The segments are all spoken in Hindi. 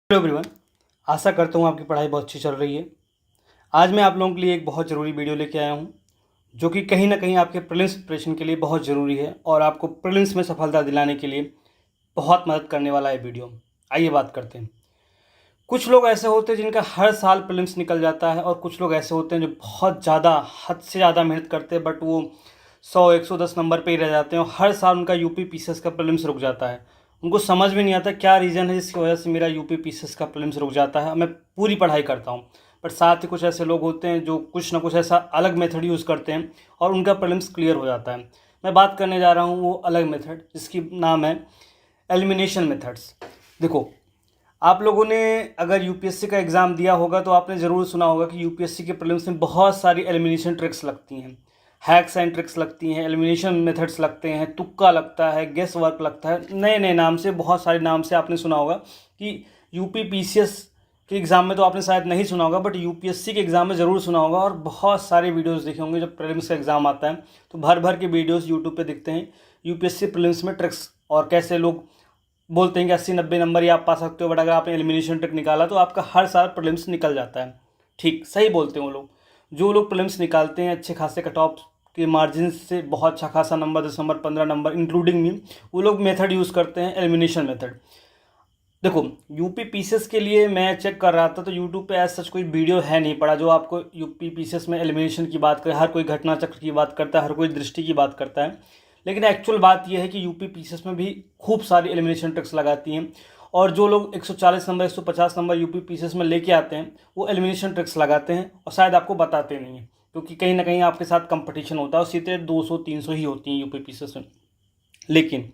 हेलो एवरीवन, आशा करता हूँ आपकी पढ़ाई बहुत अच्छी चल रही है। आज मैं आप लोगों के लिए एक बहुत ज़रूरी वीडियो लेके आया हूँ जो कि कहीं ना कहीं आपके प्रीलिम्स प्रिपरेशन के लिए बहुत ज़रूरी है और आपको प्रीलिम्स में सफलता दिलाने के लिए बहुत मदद करने वाला है वीडियो। आइए बात करते हैं। कुछ लोग ऐसे होते हैं जिनका हर साल प्रीलिम्स निकल जाता है और कुछ लोग ऐसे होते हैं जो बहुत ज़्यादा हद से ज़्यादा मेहनत करते हैं बट वो 100-110 नंबर पे ही रह जाते हैं और हर साल उनका यूपी पीसीएस का प्रीलिम्स रुक जाता है। उनको समझ में नहीं आता क्या रीज़न है जिसकी वजह से मेरा यूपी पीसीएस का प्रीलिम्स रुक जाता है। मैं पूरी पढ़ाई करता हूँ बट साथ ही कुछ ऐसे लोग होते हैं जो कुछ ना कुछ ऐसा अलग मेथड यूज़ करते हैं और उनका प्रीलिम्स क्लियर हो जाता है। मैं बात करने जा रहा हूँ वो अलग मेथड जिसकी नाम है एलिमिनेशन मेथड्स। देखो, आप लोगों ने अगर यूपीएससी का एग्ज़ाम दिया होगा तो आपने ज़रूर सुना होगा कि यूपीएससी के प्रीलिम्स में बहुत सारी एलिमिनेशन ट्रिक्स लगती हैं, हैक्स एंड ट्रिक्स लगती हैं, एलिमिनेशन मेथड्स लगते हैं, तुक्का लगता है, गेस वर्क लगता है, नए नए नाम से, बहुत सारे नाम से आपने सुना होगा कि यूपी पीसीएस के एग्ज़ाम में तो आपने शायद नहीं सुना होगा बट यूपीएससी के एग्ज़ाम में ज़रूर सुना होगा। और बहुत सारे वीडियोज़ देखे होंगे जब प्रीलिम्स का एग्ज़ाम आता है तो भर भर के वीडियोज़ यूट्यूब पर दिखते हैं यूपीएससी प्रीलिम्स में ट्रिक्स और कैसे लोग बोलते हैं कि 80-90 नंबर ही आप पा सकते हो बट अगर आपने एलिमिनेशन ट्रिक निकाला तो आपका हर साल प्रीलिम्स निकल जाता है। ठीक सही बोलते हैं वो लोग। जो लोग प्रीलिम्स निकालते हैं अच्छे खासे कट ऑफ के मार्जिन से, बहुत अच्छा खासा number 10 number 15 number including me, वो लोग मेथड यूज़ करते हैं एलिमिनेशन मेथड। देखो, यूपी पीसीएस के लिए मैं चेक कर रहा था तो यूट्यूब पे ऐसा सच कोई वीडियो है नहीं पड़ा जो आपको यूपी पीसीएस में एलिमिनेशन की बात करे। हर कोई घटना चक्र की बात करता है, हर कोई दृष्टि की बात करता है, लेकिन एक्चुअल बात यह है कि यूपी पीसीएस में भी खूब सारी एलिमिनेशन ट्रिक्स लगाती हैं और जो लोग 140 नंबर 150 नंबर यूपी पीसीएस में लेके आते हैं वो एलिमिनेशन ट्रिक्स लगाते हैं और शायद आपको बताते नहीं हैं क्योंकि कहीं ना कहीं आपके साथ कंपटीशन होता है और सीटें 200-300 ही होती हैं यूपी पीसीएस में। लेकिन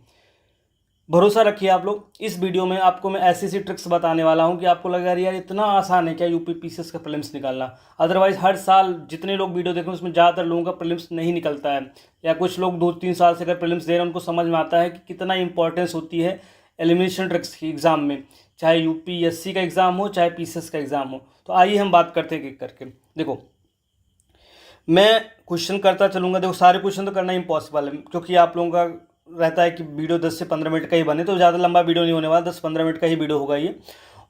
भरोसा रखिए आप लोग, इस वीडियो में आपको मैं ऐसी ऐसी ट्रिक्स बताने वाला हूं कि आपको लगेगा यार इतना आसान है क्या यूपी पीसीएस का प्रीलिम्स निकालना। अदरवाइज हर साल जितने लोग वीडियो देखें उसमें ज़्यादातर लोगों का प्रीलिम्स नहीं निकलता है, या कुछ लोग 2-3 साल से अगर प्रीलिम्स दे रहे हैं उनको समझ में आता है कि कितना इंपॉर्टेंस होती है एलिमिनेशन ट्रिक्स की एग्ज़ाम में, चाहे यूपीएससी का एग्ज़ाम हो चाहे पीसीएस का एग्ज़ाम हो। तो आइए हम बात करते हैं एक करके। देखो, मैं क्वेश्चन करता चलूँगा। देखो, सारे क्वेश्चन तो करना इम्पॉसिबल है क्योंकि आप लोगों का रहता है कि वीडियो 10 से 15 मिनट का ही बने, तो ज़्यादा लंबा वीडियो नहीं होने वाला, 10-15 मिनट का ही वीडियो होगा ये।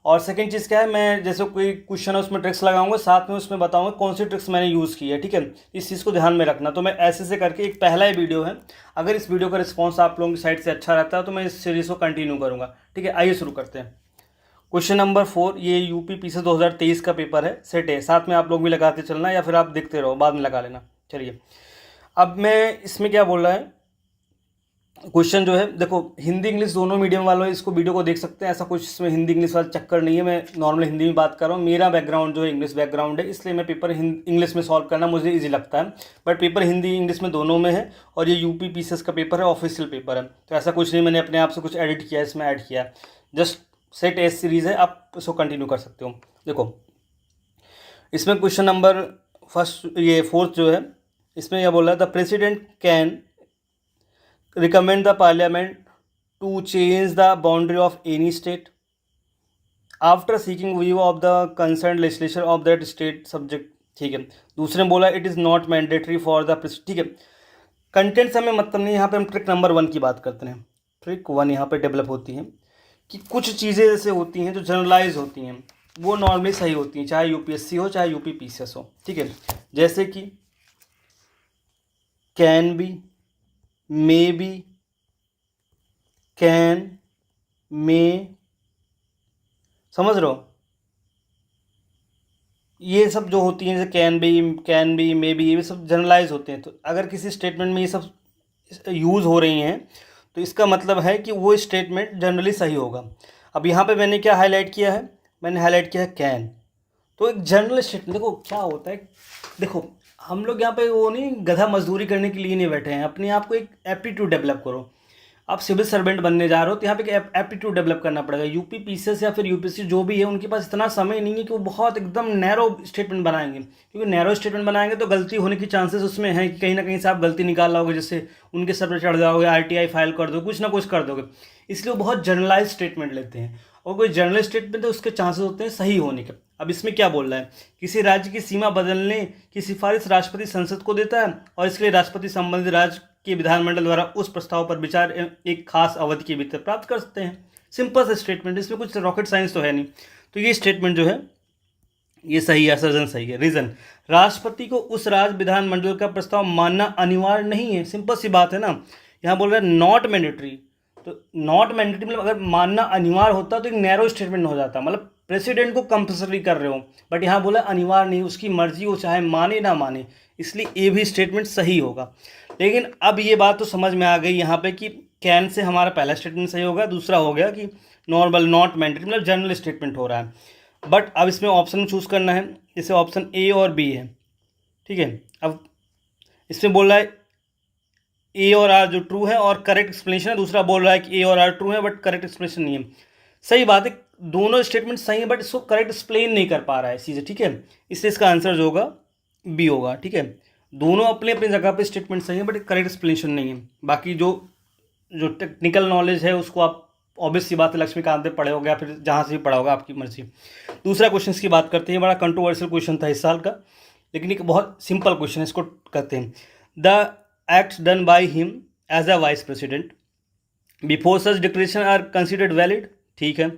और सेकंड चीज़ क्या है, मैं जैसे कोई क्वेश्चन है उसमें ट्रिक्स लगाऊंगा, साथ में उसमें बताऊंगा कौन सी ट्रिक्स मैंने यूज़ की है। ठीक है, इस चीज़ को ध्यान में रखना। तो मैं ऐसे से करके, एक पहला ही वीडियो है, अगर इस वीडियो का रिस्पॉन्स आप लोगों की साइड से अच्छा रहता है तो मैं इस सीरीज़ को कंटिन्यू करूँगा। ठीक है, आइए शुरू करते हैं। क्वेश्चन नंबर 4, ये यूपी पीसीएस 2023 का पेपर है, सेट है। साथ में आप लोग भी लगाते चलना या फिर आप देखते रहो, बाद में लगा लेना। चलिए, अब मैं इसमें क्या बोल रहा है, क्वेश्चन जो है, देखो हिंदी इंग्लिश दोनों मीडियम वालों इसको वीडियो को देख सकते हैं, ऐसा कुछ इसमें हिंदी इंग्लिश वाला चक्कर नहीं है। मैं नॉर्मल हिंदी में बात कर रहा हूँ। मेरा बैकग्राउंड जो है इंग्लिश बैकग्राउंड है, इसलिए मैं पेपर इंग्लिश में सॉल्व करना मुझे इजी लगता है, बट पेपर हिंदी इंग्लिश में दोनों में है और ये यूपी पीसीएस का पेपर है, ऑफिशियल पेपर है। तो ऐसा कुछ नहीं मैंने अपने आप से कुछ एडिट किया है, इसमें ऐड किया है, जस्ट सेट एस सीरीज़ है, आप इसको कंटिन्यू कर सकते हो। देखो, इसमें क्वेश्चन नंबर फर्स्ट, ये फोर्थ जो है, इसमें यह बोल रहा है the president can recommend the parliament to change the boundary of any state after seeking view of the concerned legislature of that state subject। ठीक है, दूसरे में बोला it is not mandatory for the. ठीक है, कंटेंट से हमें मतलब नहीं, यहाँ पे हम ट्रिक नंबर 1 की बात करते हैं। ट्रिक 1 यहाँ पे डेवलप होती है कि कुछ चीज़ें ऐसे होती हैं जो जनरलाइज होती हैं, वो नॉर्मली सही होती हैं, चाहे यूपीएससी हो चाहे यूपी पीसीएस हो। ठीक है, जैसे कि can be, may be, can, may, समझ रहे हो, ये सब जो होती हैं, जैसे कैन बी, मे बी, ये सब जनरलाइज होते हैं। तो अगर किसी स्टेटमेंट में ये सब यूज़ हो रही हैं तो इसका मतलब है कि वो स्टेटमेंट जनरली सही होगा। अब यहाँ पे मैंने क्या हाईलाइट किया है, मैंने हाईलाइट किया है कैन। तो एक जनरल स्टेटमेंट, देखो क्या होता है, देखो हम लोग यहाँ पे वो नहीं गधा मजदूरी करने के लिए नहीं बैठे हैं, अपने आप को एक एप्टीट्यूड डेवलप करो। आप सिविल सर्वेंट बनने जा रहे हो तो यहाँ पे एक एप्टीट्यूड डेवलप करना पड़ेगा। यूपी पीसीएस या फिर यूपीएससी जो भी है, उनके पास इतना समय नहीं है कि वो बहुत एकदम नैरो स्टेटमेंट बनाएंगे, क्योंकि नैरो स्टेटमेंट बनाएंगे तो गलती होने की चांसेस उसमें है कि कहीं ना कहीं से आप गलती निकाल लाओगे, जिससे उनके सर पर चढ़ जाओगे, आरटीआई फाइल कर दो, कुछ ना कुछ कर दोगे। इसलिए वो बहुत जनरलाइज स्टेटमेंट लेते हैं और कोई जनरल स्टेटमेंट है उसके चांसेस होते हैं सही होने के। अब इसमें क्या बोल रहा है, किसी राज्य की सीमा बदलने की सिफारिश राष्ट्रपति संसद को देता है और इसके लिए राष्ट्रपति संबंधित राज्य के विधानमंडल द्वारा उस प्रस्ताव पर विचार एक खास अवधि के भीतर प्राप्त कर सकते हैं। सिंपल सा स्टेटमेंट, इसमें कुछ रॉकेट साइंस तो है नहीं। तो ये स्टेटमेंट जो है ये सही है, असर्जन सही है। रीज़न, राष्ट्रपति को उस राज्य विधानमंडल का प्रस्ताव मानना अनिवार्य नहीं है। सिंपल सी बात है ना, यहाँ बोल रहे हैं नॉट मैंडेटरी। तो नॉट मैंडेटरी मतलब अगर मानना अनिवार्य होता तो एक नैरो स्टेटमेंट हो जाता, मतलब प्रेसिडेंट को कंपल्सरी कर रहे हो, बट यहाँ बोला अनिवार्य नहीं, उसकी मर्जी हो चाहे माने ना माने, इसलिए ये भी स्टेटमेंट सही होगा। लेकिन अब ये बात तो समझ में आ गई यहाँ पे कि कैन से हमारा पहला स्टेटमेंट सही होगा, दूसरा हो गया कि नॉर्मल नॉट मैंडेटरी मतलब जनरल स्टेटमेंट हो रहा है। बट अब इसमें ऑप्शन चूज़ करना है, जैसे ऑप्शन ए और बी है, ठीक है। अब इसमें बोल रहा है ए और आर जो ट्रू है और करेक्ट एक्सप्लेनेशन है, दूसरा बोल रहा है कि ए और आर ट्रू है बट करेक्ट एक्सप्लेनेशन नहीं है। सही बात है, दोनों स्टेटमेंट सही है बट इसको करेक्ट एक्सप्लेन नहीं कर पा रहा है चीज़ें, ठीक है। इसलिए इसका आंसर जो होगा बी होगा, ठीक है। दोनों अपने अपनी जगह पे स्टेटमेंट सही है बट करेक्ट एक्सप्लेनेशन नहीं है। बाकी जो जो टेक्निकल नॉलेज है उसको आप ऑब्वियस सी बात है लक्ष्मीकांत पे पढ़े होगा या फिर जहाँ से भी पढ़ा होगा, आपकी मर्जी। दूसरा क्वेश्चन की बात करते हैं, बड़ा कंट्रोवर्शियल क्वेश्चन था इस साल का, लेकिन एक बहुत सिंपल क्वेश्चन है, इसको कहते हैं the acts done by him as a vice president before such declaration are considered valid, ठीक है।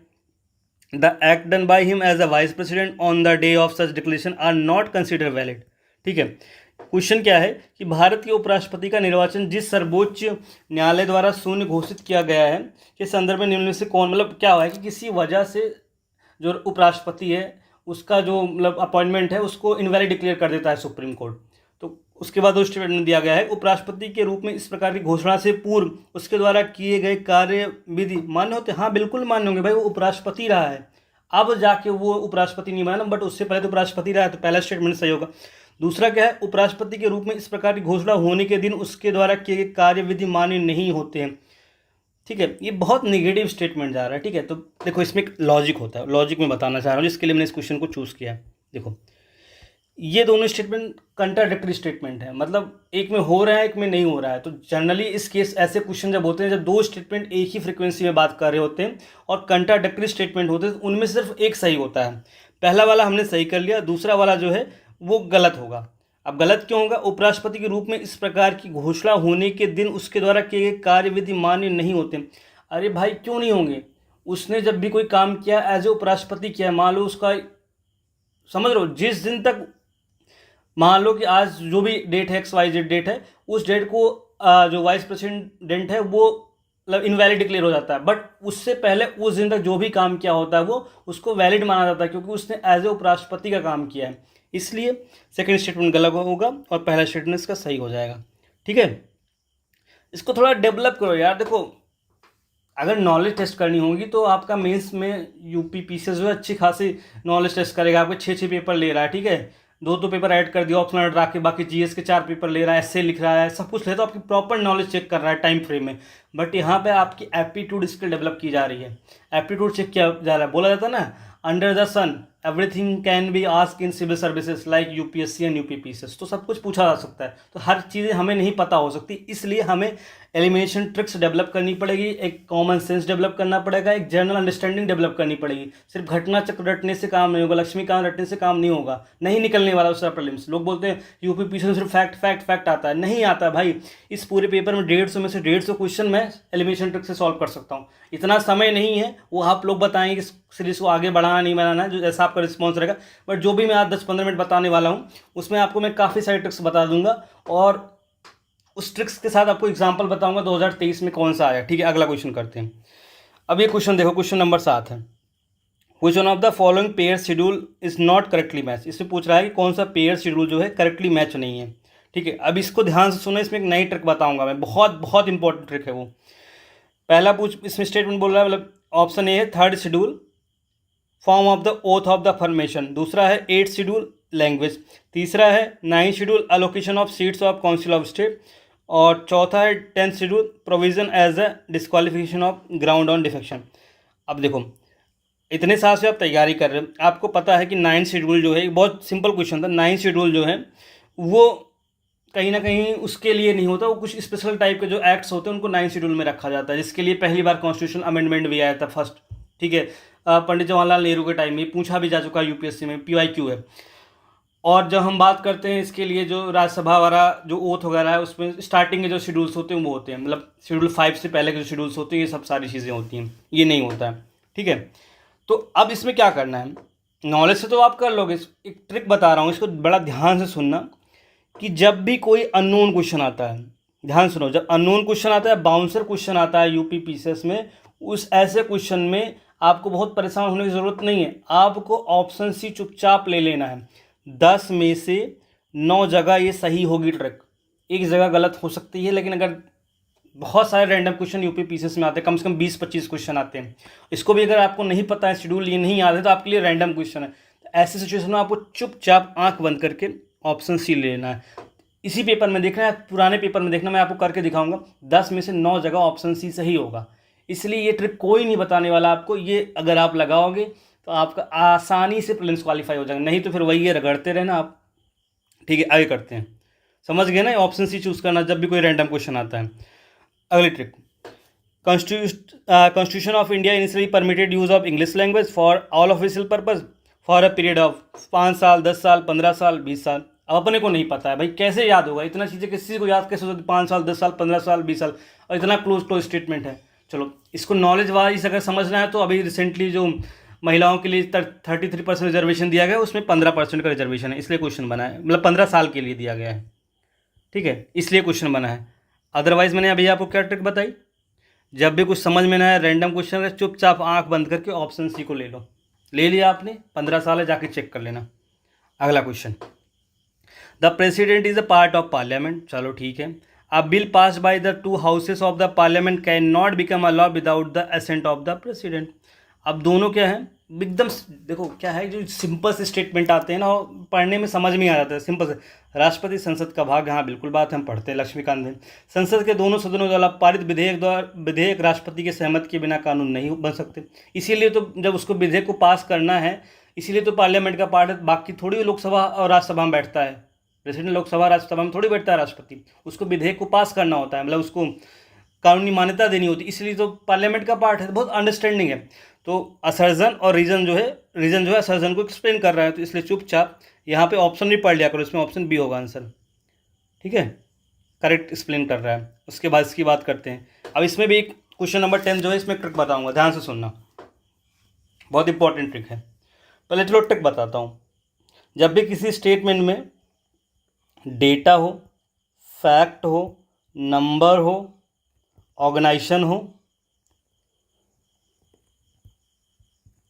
The act done by him as a vice president on the day of such declaration are not considered valid, ठीक है। क्वेश्चन क्या है कि भारत के उपराष्ट्रपति का निर्वाचन जिस सर्वोच्च न्यायालय द्वारा शून्य घोषित किया गया है के संदर्भ में निम्न में से कौन, मतलब क्या हुआ है कि किसी वजह से जो उपराष्ट्रपति है उसका जो मतलब अपॉइंटमेंट है उसको इनवैलिड डिक्लेयर कर देता है सुप्रीम कोर्ट। तो उसके बाद उस स्टेटमेंट दिया गया है उपराष्ट्रपति के रूप में इस प्रकार की घोषणा से पूर्व उसके द्वारा किए गए कार्य विधि मान्य होते। हाँ बिल्कुल मान्य होंगे भाई, वो उपराष्ट्रपति रहा है, अब जाके वो उपराष्ट्रपति नहीं बना ना, बट उससे पहले तो उपराष्ट्रपति रहा है, तो पहला स्टेटमेंट सही होगा। दूसरा क्या है, उपराष्ट्रपति के रूप में इस प्रकार की घोषणा होने के दिन उसके द्वारा किए गए कार्य विधि मान्य नहीं होते हैं, ठीक है। ये बहुत नेगेटिव स्टेटमेंट जा रहा है, ठीक है। तो देखो इसमें एक लॉजिक होता है, लॉजिक में बताना चाह रहा हूँ, जिसके लिए मैंने इस क्वेश्चन को चूज़ किया है। देखो ये दोनों स्टेटमेंट कंट्राडिक्टरी स्टेटमेंट है, मतलब एक में हो रहा है एक में नहीं हो रहा है। तो जनरली इस केस ऐसे क्वेश्चन जब होते हैं जब दो स्टेटमेंट एक ही फ्रीक्वेंसी में बात कर रहे होते हैं और कंट्राडिक्टरी स्टेटमेंट होते हैं, तो उनमें सिर्फ एक सही होता है। पहला वाला हमने सही कर लिया, दूसरा वाला जो है वो गलत होगा। अब गलत क्यों होगा, उपराष्ट्रपति के रूप में इस प्रकार की घोषणा होने के दिन उसके द्वारा किए गए कार्य विधि मान्य नहीं होते। अरे भाई क्यों नहीं होंगे, उसने जब भी कोई काम किया एज ए उपराष्ट्रपति किया, मान लो उसका समझ लो जिस दिन तक, मान लो कि आज जो भी डेट है XYZ डेट है, उस डेट को जो वाइस प्रेसिडेंट है वो मतलब इनवैलिड डिक्लेयर हो जाता है, बट उससे पहले उस दिन तक जो भी काम किया होता है वो उसको वैलिड माना जाता है क्योंकि उसने एज ए उपराष्ट्रपति का काम किया है। इसलिए सेकंड स्टेटमेंट गलत होगा और पहला स्टेटमेंट इसका सही हो जाएगा, ठीक है। इसको थोड़ा डेवलप करो यार। देखो अगर नॉलेज टेस्ट करनी होगी तो आपका मेंस में यूपी पीसीएस जो है अच्छी खासी नॉलेज टेस्ट करेगा, आपके 6 पेपर ले रहा है, ठीक है। दो पेपर ऐड कर दिया ऑप्शनल हटा के, बाकी जीएस के 4 पेपर ले रहा है, एसए लिख रहा है, सब कुछ ले, तो आपकी प्रॉपर नॉलेज चेक कर रहा है टाइम फ्रेम में। बट यहाँ पे आपकी एप्टीट्यूड स्किल डेवलप की जा रही है, एप्टीट्यूड चेक किया जा रहा है। बोला जाता है ना under the sun everything can be ask in civil services like UPSC and UPPCS, तो सब कुछ पूछा जा सकता है, तो हर चीज़ें हमें नहीं पता हो सकती, इसलिए हमें एलिमिनेशन ट्रिक्स डेवलप करनी पड़ेगी, एक कॉमन सेंस डेवलप करना पड़ेगा, एक जनरल अंडरस्टैंडिंग डेवलप करनी पड़ेगी। सिर्फ घटना चक्र रटने से काम नहीं होगा, लक्ष्मीकांत रटने से काम नहीं होगा, नहीं निकलने वाला उसका प्रीलिम्स। लोग बोलते हैं यूपीपीसीएस सिर्फ फैक्ट फैक्ट फैक्ट आता है, नहीं आता भाई। इस पूरे पेपर में 150 में से 150 क्वेश्चन मैं एलिमिनेशन ट्रिक से सॉल्व कर सकता हूँ, इतना समय नहीं है, वो आप लोग बताएंगे कि सीरीज को आगे बढ़ाना नहीं बढ़ाना है, जो जैसा आपका रिस्पॉन्स रहेगा। बट जो भी मैं आज 10-15 मिनट बताने वाला हूँ उसमें आपको मैं काफ़ी सारी ट्रिक्स बता दूंगा और उस ट्रिक्स के साथ आपको एग्जांपल बताऊंगा 2023 में कौन सा आया, ठीक है। अगला क्वेश्चन करते हैं। अब ये क्वेश्चन देखो, क्वेश्चन नंबर 7 है, which one of the following pair schedule is not correctly match. इसमें पूछ रहा है कि कौन सा पेयर शेड्यूल जो है करेक्टली मैच नहीं है, ठीक है। अब इसको ध्यान से सुनो, इसमें एक नई ट्रिक बताऊंगा मैं, बहुत बहुत इंपॉर्टेंट ट्रिक है वो। पहला इसमें स्टेटमेंट बोल रहा है, मतलब ऑप्शन ए है third schedule form of the oath of the formation, दूसरा है 8th शेड्यूल लैंग्वेज, तीसरा है 9th schedule allocation of seats of council of state, और चौथा है 10th schedule provision as a disqualification of ground on defection. अब देखो इतने साल से आप तैयारी कर रहे हो, आपको पता है कि 9th शेड्यूल जो है, बहुत सिंपल क्वेश्चन था, 9th शेड्यूल जो है वो कहीं ना कहीं उसके लिए नहीं होता, वो कुछ स्पेशल टाइप के जो एक्ट्स होते हैं उनको 9th शेड्यूल में रखा जाता है, जिसके लिए पहली बार कॉन्स्टिट्यूशन अमेंडमेंट भी आया था फर्स्ट, ठीक है। पंडित जवाहरलाल नेहरू के टाइम में पूछा भी जा चुका है यूपीएससी में, PYQ है। और जब हम बात करते हैं इसके लिए जो राज्यसभा वाला जो ओथ वगैरह है, उसमें स्टार्टिंग के जो शेड्यूल्स होते हैं वो होते हैं, मतलब शेड्यूल 5 से पहले के जो शेड्यूल्स होते हैं ये सब सारी चीज़ें होती हैं, ये नहीं होता है। ठीक है, तो अब इसमें क्या करना है, नॉलेज से तो आप कर लोगे, एक ट्रिक बता रहा हूँ, इसको बड़ा ध्यान से सुनना कि जब भी कोई अननोन क्वेश्चन आता है, ध्यान सुनो, जब अननोन क्वेश्चन आता है, बाउंसर क्वेश्चन आता है यूपी पीसीएस में, उस ऐसे क्वेश्चन में आपको बहुत परेशान होने की ज़रूरत नहीं है। आपको ऑप्शन सी चुपचाप ले लेना है। 10 में से 9 जगह ये सही होगी ट्रिक, एक जगह गलत हो सकती है, लेकिन अगर बहुत सारे रैंडम क्वेश्चन यूपी पीसीएस में आते हैं, कम से कम 20-25 क्वेश्चन आते हैं, इसको भी अगर आपको नहीं पता है, शेड्यूल ये नहीं याद है, तो आपके लिए रैंडम क्वेश्चन है। तो ऐसी सिचुएशन में आपको चुपचाप आंख बंद करके ऑप्शन सी लेना है। इसी पेपर में देखना है, पुराने पेपर में देखना, मैं आपको करके दिखाऊंगा, 10 में से 9 जगह ऑप्शन सी सही होगा। इसलिए ये ट्रिक कोई नहीं बताने वाला आपको, ये अगर आप लगाओगे तो आपका आसानी से प्रीलिम्स क्वालिफाई हो जाएगा, नहीं तो फिर वही है, रगड़ते रहना आप। ठीक है, आगे करते हैं, समझ गए ना, ऑप्शन सी चूज़ करना जब भी कोई रैंडम क्वेश्चन आता है। अगली trick, constitution of India initially permitted use of English language for all official purpose for a period of 5 साल, 10 साल, 15 साल, 20 साल। अब अपने को नहीं पता है भाई, कैसे याद होगा इतना चीज़ें, किसी को याद कैसे होती, 5 साल, 10 साल, 15 साल, 20 साल, और इतना क्लोज स्टेटमेंट है। चलो, इसको नॉलेज वाइज अगर समझना है तो अभी रिसेंटली जो महिलाओं के लिए 33% रिजर्वेशन दिया गया है, उसमें 15% का रिजर्वेशन है, इसलिए क्वेश्चन बना है, मतलब 15 साल के लिए दिया गया है। ठीक है, इसलिए क्वेश्चन बना है। अदरवाइज मैंने अभी आपको क्या ट्रिक बताई, जब भी कुछ समझ में ना आए, रैंडम क्वेश्चन है, चुपचाप आंख बंद करके ऑप्शन सी को ले लो। ले लिया आपने, 15 साल है, जाके चेक कर लेना। अगला question, the president is a part of parliament, चलो ठीक है। A bill pass by the 2 houses of the parliament can not become a law without the assent of the president. अब दोनों क्या है, एकदम देखो क्या है, जो सिंपल से स्टेटमेंट आते हैं ना, पढ़ने में समझ में आ जाता है सिंपल से। राष्ट्रपति संसद का भाग, हाँ बिल्कुल बात हम पढ़ते हैं, लक्ष्मीकांत हैं। संसद के दोनों सदनों द्वारा पारित विधेयक राष्ट्रपति के सहमति के बिना कानून नहीं बन सकते। इसीलिए तो जब उसको विधेयक को पास करना है, इसीलिए तो पार्लियामेंट का पार्ट है, बाकी थोड़ी लोकसभा और राज्यसभा में बैठता है। प्रेसिडेंट लोकसभा राज्यसभा में थोड़ी बैठता है राष्ट्रपति, उसको विधेयक को पास करना होता है, मतलब उसको कानूनी मान्यता देनी होती है, इसलिए तो पार्लियामेंट का पार्ट है। बहुत अंडरस्टैंडिंग है। तो असर्जन और रीजन जो है असर्जन को एक्सप्लेन कर रहा है, तो इसलिए चुपचाप यहाँ पे ऑप्शन भी पढ़ लिया करो, इसमें ऑप्शन बी होगा आंसर। ठीक है, करेक्ट एक्सप्लेन कर रहा है। उसके बाद इसकी बात करते हैं। अब इसमें भी एक क्वेश्चन नंबर 10 जो है, इसमें ट्रिक बताऊंगा, ध्यान से सुनना, बहुत इंपॉर्टेंट ट्रिक है। पहले चलो ट्रिक बताता हूँ। जब भी किसी स्टेटमेंट में डेटा हो, फैक्ट हो, नंबर हो, ऑर्गेनाइजेशन हो,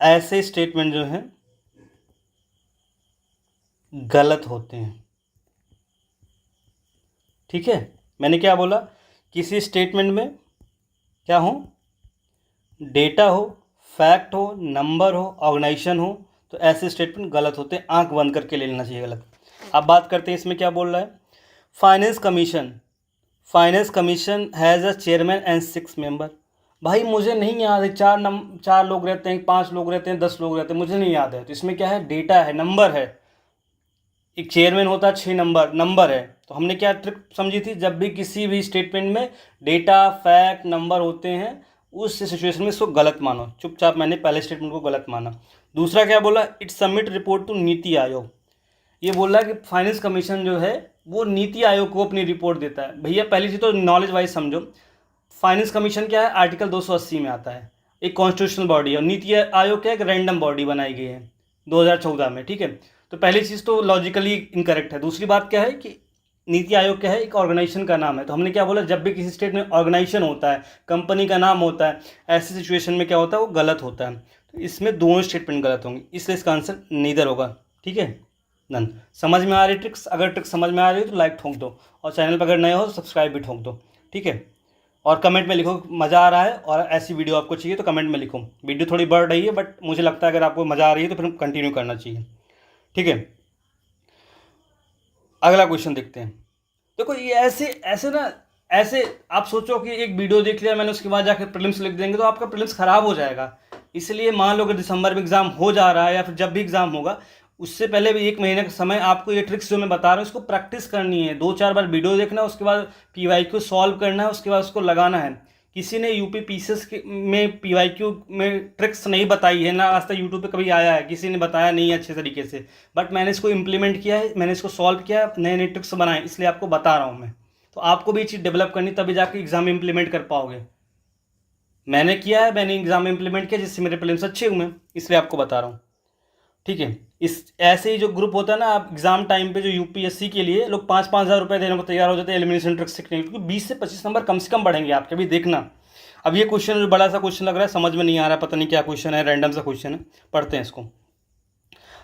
ऐसे स्टेटमेंट जो हैं गलत होते हैं। ठीक है, मैंने क्या बोला, किसी स्टेटमेंट में क्या हो, डेटा हो, फैक्ट हो, नंबर हो, ऑर्गेनाइजेशन हो, तो ऐसे स्टेटमेंट गलत होते हैं, आंख बंद करके ले लेना चाहिए गलत। अब बात करते हैं इसमें क्या बोल रहा है। Finance commission has a chairman and 6 member. भाई मुझे नहीं याद है, 4 लोग रहते हैं, 5 लोग रहते हैं, 10 लोग रहते हैं, मुझे नहीं याद है। तो इसमें क्या है, डेटा है, नंबर है, एक चेयरमैन होता है, 6 नंबर है। तो हमने क्या ट्रिक समझी थी, जब भी किसी भी स्टेटमेंट में डेटा, फैक्ट, नंबर होते हैं, उस सिचुएशन में इसको गलत मानो। चुपचाप मैंने पहले स्टेटमेंट को गलत माना। दूसरा क्या बोला, it submit report to NITI Aayog. ये बोल रहा है कि फाइनेंस कमीशन जो है वो नीति आयोग को अपनी रिपोर्ट देता है। भैया पहली चीज़ तो नॉलेज वाइज समझो, फाइनेंस कमीशन क्या है, आर्टिकल 280 में आता है, एक कॉन्स्टिट्यूशनल बॉडी है। और नीति आयोग क्या है, एक रैंडम बॉडी बनाई गई है 2014 में। ठीक है, तो पहली चीज़ तो लॉजिकली इनकरेक्ट है। दूसरी बात क्या है कि नीति आयोग क्या है, एक ऑर्गेनाइजेशन का नाम है। तो हमने क्या बोला, जब भी किसी स्टेट में ऑर्गेनाइजेशन होता है, कंपनी का नाम होता है, ऐसी सिचुएशन में क्या होता है, वो गलत होता है। तो इसमें दोनों स्टेटमेंट गलत होंगे, इसलिए इसका आंसर नीदर होगा। ठीक है, डन। समझ में आ रही ट्रिक्स? अगर ट्रिक्स समझ में आ रही हो तो लाइक ठोक दो, और चैनल पर अगर नए हो तो सब्सक्राइब भी ठोक दो। ठीक है, और कमेंट में लिखो मज़ा आ रहा है और ऐसी वीडियो आपको चाहिए तो कमेंट में लिखो। वीडियो थोड़ी बढ़ रही है, बट मुझे लगता है अगर आपको मज़ा आ रही है तो फिर कंटिन्यू करना चाहिए। ठीक है, अगला क्वेश्चन देखते हैं। देखो ये ऐसे आप सोचो कि एक वीडियो देख लिया मैंने, उसके बाद जाकर प्रीलिम्स लिख देंगे तो आपका प्रीलिम्स ख़राब हो जाएगा। इसलिए मान लो कि दिसंबर में एग्ज़ाम हो जा रहा है या फिर जब भी एग्ज़ाम होगा, उससे पहले भी 1 महीने का समय आपको ये ट्रिक्स जो मैं बता रहा हूँ इसको प्रैक्टिस करनी है। 2-4 बार वीडियो देखना है, उसके बाद PY को सॉल्व करना है, उसके बाद उसको लगाना है किसी ने यूपी पीसीएस में पीवाईक्यू में ट्रिक्स नहीं बताई है ना, आज तक यूट्यूब पे कभी आया है, किसी ने बताया नहीं है अच्छे तरीके से, बट मैंने इसको इम्प्लीमेंट किया है, मैंने इसको सॉल्व किया है, नए नए ट्रिक्स बनाए, इसलिए आपको बता रहा हूँ मैं। तो आपको भी ये चीज़ डेवलप करनी, तभी जाके एग्जाम में इम्प्लीमेंट कर पाओगे। मैंने किया है, मैंने एग्जाम में इम्प्लीमेंट किया, जिससे मेरे प्रीलिम्स अच्छे हुए, इसलिए आपको बता रहा हूँ। ठीक है, इस ऐसे ही जो ग्रुप होता है ना, आप एग्जाम टाइम पे जो यूपीएससी के लिए लोग 5-5 हज़ार रुपये देने को तैयार हो जाते हैं एलिमिनेशन ट्रिक्स सीखने के, क्योंकि 20 से 25 नंबर कम से कम बढ़ेंगे आपके। भी देखना, अब ये क्वेश्चन जो बड़ा सा क्वेश्चन लग रहा है, समझ में नहीं आ रहा, पता नहीं क्या क्वेश्चन है, रैंडम सा क्वेश्चन है, पढ़ते हैं इसको।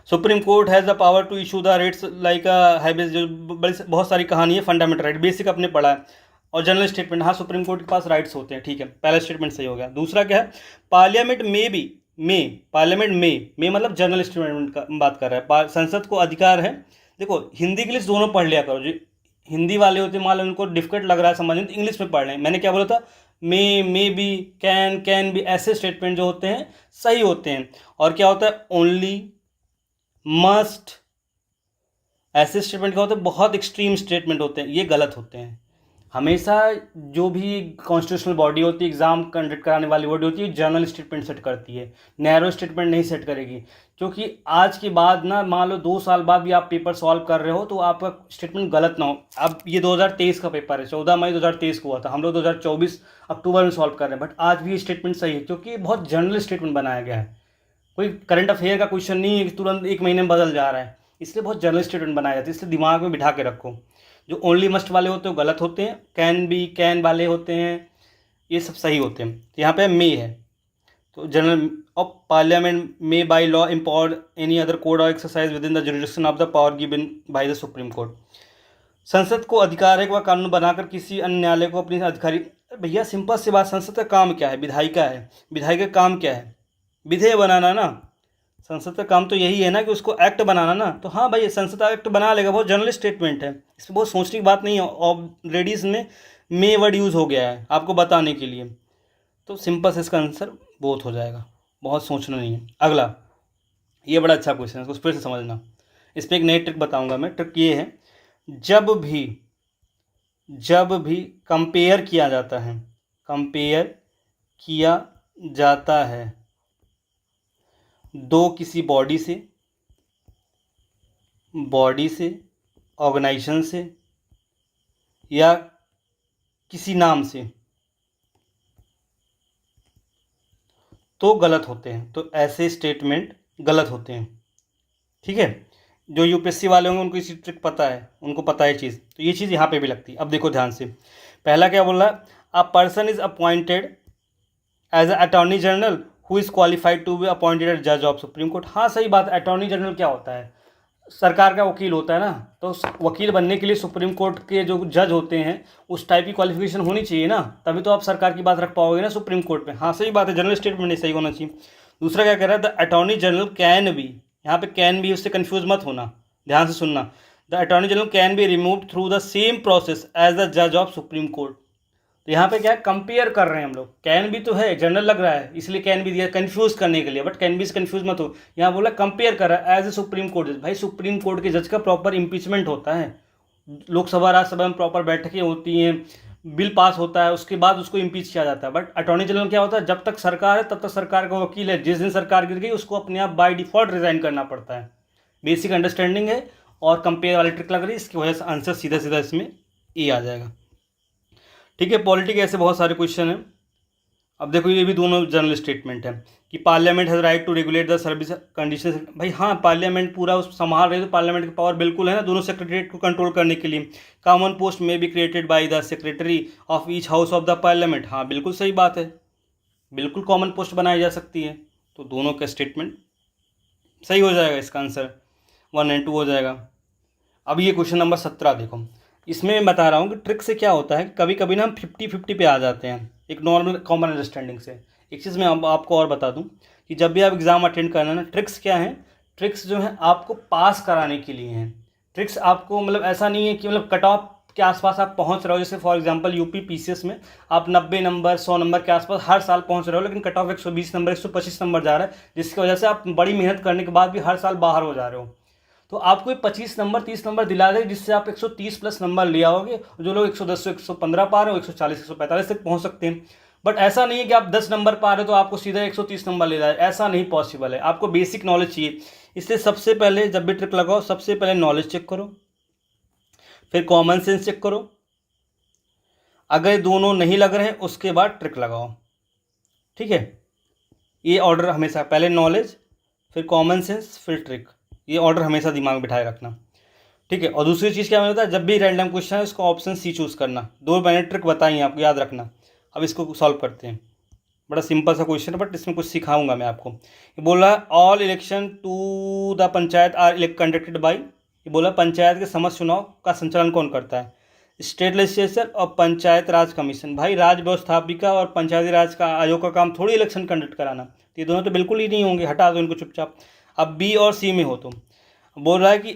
Supreme court has the power to issue the writs like highways, जो बड़ी बहुत सारी कहानी है, फंडामेंटल राइट, बेसिक अपने पढ़ा है, और जनरल स्टेटमेंट, हाँ सुप्रीम कोर्ट के पास राइट्स होते हैं, ठीक है, पहला स्टेटमेंट सही हो गया। दूसरा क्या है, पार्लियामेंट में भी, पार्लियामेंट में मतलब जनरल स्टेटमेंट का बात कर रहा है, संसद को अधिकार है। देखो हिंदी इंग्लिश दोनों पढ़ लिया करो, जो हिंदी वाले होते हैं मान लो उनको डिफिकल्ट लग रहा है समझने, तो इंग्लिश में पढ़ लें। मैंने क्या बोला था, मे बी, कैन भी, ऐसे स्टेटमेंट जो होते हैं सही होते हैं। और क्या होता है, ओनली, मस्ट, ऐसे स्टेटमेंट क्या होते हैं, बहुत एक्सट्रीम स्टेटमेंट होते हैं, ये गलत होते हैं। हमेशा जो भी कॉन्स्टिट्यूशनल बॉडी होती है, एग्जाम कंडक्ट कराने वाली बॉडी होती है, जनरल स्टेटमेंट सेट करती है, नैरो स्टेटमेंट नहीं सेट करेगी। क्योंकि आज के बाद ना, मान लो 2 साल बाद भी आप पेपर सॉल्व कर रहे हो, तो आपका स्टेटमेंट गलत ना हो। अब ये 2023 का पेपर है, 14 मई 2023 को हुआ था, हम लोग 2024 अक्टूबर में सॉल्व कर रहे हैं, बट आज भी ये स्टेटमेंट सही है, क्योंकि बहुत जनरल स्टेटमेंट बनाया गया है। कोई करंट अफेयर का क्वेश्चन नहीं है कि तुरंत 1 महीने में बदल जा रहा है, इसलिए बहुत जनरल स्टेटमेंट बनाया जाता है, इसलिए दिमाग में बिठा के रखो। जो ओनली मस्ट वाले होते हैं वो गलत होते हैं, कैन बी, कैन वाले होते हैं, ये सब सही होते हैं। तो यहाँ पे मे है, तो general of parliament may by law empower any other court और exercise within the jurisdiction of the power given by the supreme court. संसद को अधिकार है कि वह कानून बनाकर किसी अन्य न्यायालय को अपनी अधिकारी, भैया सिंपल सी बात, संसद का काम क्या है, विधायिका है, विधायिका का काम क्या है, विधेयक बनाना ना। संसद का काम तो यही है ना कि उसको एक्ट बनाना ना, तो हाँ भाई संसद एक्ट बना लेगा, बहुत जनरल स्टेटमेंट है, इसमें बहुत सोचने की बात नहीं है, ऑलरेडी इसमें मे वर्ड यूज़ हो गया है आपको बताने के लिए, तो सिंपल से इसका आंसर बोथ हो जाएगा, बहुत सोचना नहीं है। अगला, ये बड़ा अच्छा क्वेश्चन है, इसको फिर से समझना, इस पर एक नई ट्रिक बताऊंगा मैं। ट्रिक ये है, जब भी कंपेयर किया जाता है, कंपेयर किया जाता है दो किसी बॉडी से, ऑर्गेनाइजेशन से, या किसी नाम से, तो गलत होते हैं, तो ऐसे स्टेटमेंट गलत होते हैं। ठीक है, जो यूपीएससी वाले होंगे उनको इसी ट्रिक पता है, उनको पता है चीज़, तो ये चीज़ यहाँ पे भी लगती है। अब देखो ध्यान से, पहला क्या बोल रहा है, a person is appointed as a attorney general who is qualified to be appointed as जज ऑफ सुप्रीम कोर्ट। हाँ सही बात, अटॉर्नी जनरल क्या होता है, सरकार का वकील होता है ना, तो वकील बनने के लिए सुप्रीम कोर्ट के जो जज होते हैं उस टाइप की क्वालिफिकेशन होनी चाहिए ना, तभी तो आप सरकार की बात रख पाओगे ना सुप्रीम कोर्ट में। हाँ सही बात है, जनरल स्टेटमेंट नहीं सही होना चाहिए। दूसरा क्या कह रहा है, the attorney general can B, यहाँ पे कैन बी, उससे कन्फ्यूज मत होना, ध्यान से सुनना, the attorney general can be removed through the same process as the जज ऑफ सुप्रीम कोर्ट। तो यहाँ पे क्या है, कंपेयर कर रहे हैं हम लोग, कैन भी तो है, जनरल लग रहा है इसलिए कैन भी दिया कंफ्यूज करने के लिए, बट कैन भी से कंफ्यूज मत हो। यहाँ बोला कंपेयर कर रहा है एज ए सुप्रीम कोर्ट जज। भाई सुप्रीम कोर्ट के जज का प्रॉपर इम्पीचमेंट होता है, लोकसभा राज्यसभा में प्रॉपर बैठकें होती हैं, बिल पास होता है, उसके बाद उसको इम्पीच किया जाता है। बट अटॉर्नी जनरल क्या होता है, जब तक सरकार है तब तक सरकार का वकील है, जिस दिन सरकार गिर गई उसको अपने आप बाय डिफॉल्ट रिजाइन करना पड़ता है। बेसिक अंडरस्टैंडिंग है, और कंपेयर वाली ट्रिक लग रही है, इसकी वजह से आंसर सीधा सीधा इसमें ए आ जाएगा। ठीक है, पॉलिटी के ऐसे बहुत सारे क्वेश्चन हैं। अब देखो ये भी दोनों जनरल स्टेटमेंट है कि parliament has right to regulate the service condition. भाई हाँ, पार्लियामेंट पूरा उस संभाल रही है, तो पार्लियामेंट की पावर बिल्कुल है ना दोनों सेक्रेटरीट को कंट्रोल करने के लिए। कॉमन पोस्ट में be created by the secretary of each house of the parliament. हाँ बिल्कुल सही बात है, बिल्कुल कॉमन पोस्ट बनाई जा सकती है, तो दोनों का स्टेटमेंट सही हो जाएगा, इसका आंसर 1 और 2 हो जाएगा। अब ये क्वेश्चन नंबर 17 देखो, इसमें मैं बता रहा हूँ कि ट्रिक से क्या होता है, कभी कभी ना हम 50-50 पे आ जाते हैं एक नॉर्मल कॉमन अंडरस्टैंडिंग से। एक चीज़ मैं आपको और बता दूं कि जब भी आप एग्ज़ाम अटेंड करना ना, ट्रिक्स क्या हैं, ट्रिक्स जो हैं आपको पास कराने के लिए हैं। ट्रिक्स आपको मतलब ऐसा नहीं है कि मतलब कट ऑफ के आसपास आप पहुंच रहे हो, जैसे फॉर एग्जांपल यूपी पीसीएस में आप 90 नंबर 100 नंबर के आसपास हर साल पहुंच रहे हो, लेकिन कट ऑफ 120 नंबर 125 नंबर जा रहा है, जिसकी वजह से आप बड़ी मेहनत करने के बाद भी हर साल बाहर हो जा रहे हो। तो आपको 25 नंबर 30 नंबर दिला दे, जिससे आप 130 प्लस नंबर ले आओगे। जो लोग 110 से 115 पा रहे हो, 140 145 तक पहुंच सकते हैं। बट ऐसा नहीं है कि आप 10 नंबर पा रहे हो तो आपको सीधा 130 नंबर ले जाए, ऐसा नहीं पॉसिबल है। आपको बेसिक नॉलेज चाहिए। इसलिए सबसे पहले जब भी ट्रिक लगाओ, सबसे पहले नॉलेज चेक करो, फिर कॉमन सेंस चेक करो। अगर दोनों नहीं लग रहे हैं उसके बाद ट्रिक लगाओ, ठीक है। ये ऑर्डर हमेशा, पहले नॉलेज, फिर कॉमन सेंस, फिर ट्रिक, ये ऑर्डर हमेशा दिमाग में बिठाए रखना, ठीक है। और दूसरी चीज़ क्या होता है, जब भी रैंडम क्वेश्चन है उसको ऑप्शन सी चूज़ करना। 2 मैंने ट्रिक बताई हैं आपको, याद रखना। अब इसको सॉल्व करते हैं। बड़ा सिंपल सा क्वेश्चन है बट इसमें कुछ सिखाऊंगा मैं आपको। ये बोल रहा है all election to the panchayat are conducted by, ये बोला पंचायत के समस्त चुनाव का संचालन कौन करता है, स्टेट लेजिस्लेचर और पंचायत राज कमीशन। भाई राज व्यवस्थापिका और पंचायती राज का आयोग का काम थोड़ी इलेक्शन कंडक्ट कराना, तो ये दोनों तो बिल्कुल ही नहीं होंगे, हटा दो इनको चुपचाप। अब बी और सी में हो तो बोल रहा है कि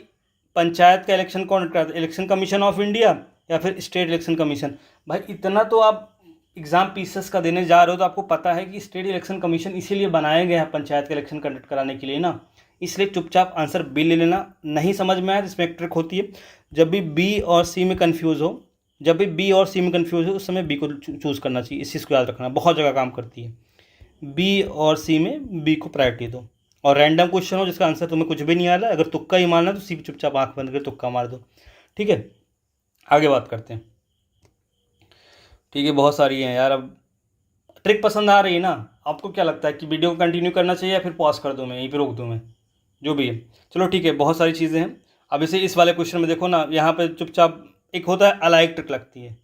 पंचायत का इलेक्शन कौन करता है, इलेक्शन कमीशन ऑफ इंडिया या फिर स्टेट इलेक्शन कमीशन। भाई इतना तो आप एग्जाम पीसेस का देने जा रहे हो तो आपको पता है कि स्टेट इलेक्शन कमीशन इसीलिए बनाया गया है पंचायत का इलेक्शन कंडक्ट कराने के लिए ना, इसलिए चुपचाप आंसर बी ले लेना। नहीं समझ में आया तो इसमें एक ट्रिक होती है, जब भी बी और सी में कन्फ्यूज़ हो, जब भी बी और सी में कन्फ्यूज़ हो उस समय बी को चूज़ करना चाहिए। इस चीज़ को याद रखना, बहुत जगह काम करती है। बी और सी में बी को प्रायोरिटी दो। और रैंडम क्वेश्चन हो जिसका आंसर तुम्हें कुछ भी नहीं आ रहा है, अगर तुक्का ही मारना है तो सी चुपचाप आंख बंद करके तुक्का मार दो, ठीक है। आगे बात करते हैं, ठीक है। बहुत सारी हैं यार। अब ट्रिक पसंद आ रही है ना आपको, क्या लगता है कि वीडियो को कंटिन्यू करना चाहिए या फिर पॉज कर दूँ मैं, यहीं पे रोक दूँ मैं, जो भी है। चलो ठीक है, बहुत सारी चीज़ें हैं। अब इसे इस वाले क्वेश्चन में देखो ना, यहाँ पे चुपचाप एक होता है अलाइक ट्रिक लगती है।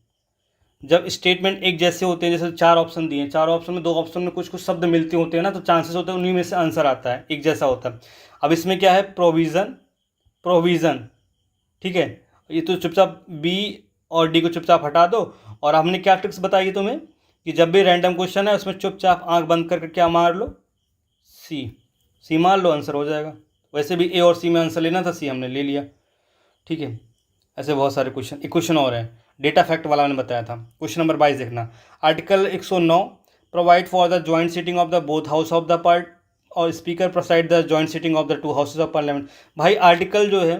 जब स्टेटमेंट एक जैसे होते हैं, जैसे 4 ऑप्शन दिए हैं, 4 ऑप्शन में 2 ऑप्शन में कुछ कुछ शब्द मिलते होते हैं ना, तो चांसेस होते हैं उन्हीं में से आंसर आता है, एक जैसा होता है। अब इसमें क्या है, प्रोविज़न, प्रोविज़न, ठीक है। ये तो चुपचाप बी और डी को चुपचाप हटा दो। और हमने क्या ट्रिक्स बताई है तुम्हें कि जब भी रैंडम क्वेश्चन है उसमें चुपचाप आंख बंद करके क्या मार लो, सी, सी मार लो, आंसर हो जाएगा। वैसे भी ए और सी में आंसर लेना था, सी हमने ले लिया, ठीक है। ऐसे बहुत सारे क्वेश्चन। एक क्वेश्चन और है, डेटा फैक्ट वाला मैंने बताया था। क्वेश्चन नंबर 22 देखना, article 109 provide for the joint sitting of the both house of the part और speaker preside the joint sitting of the 2 houses of parliament. भाई आर्टिकल जो है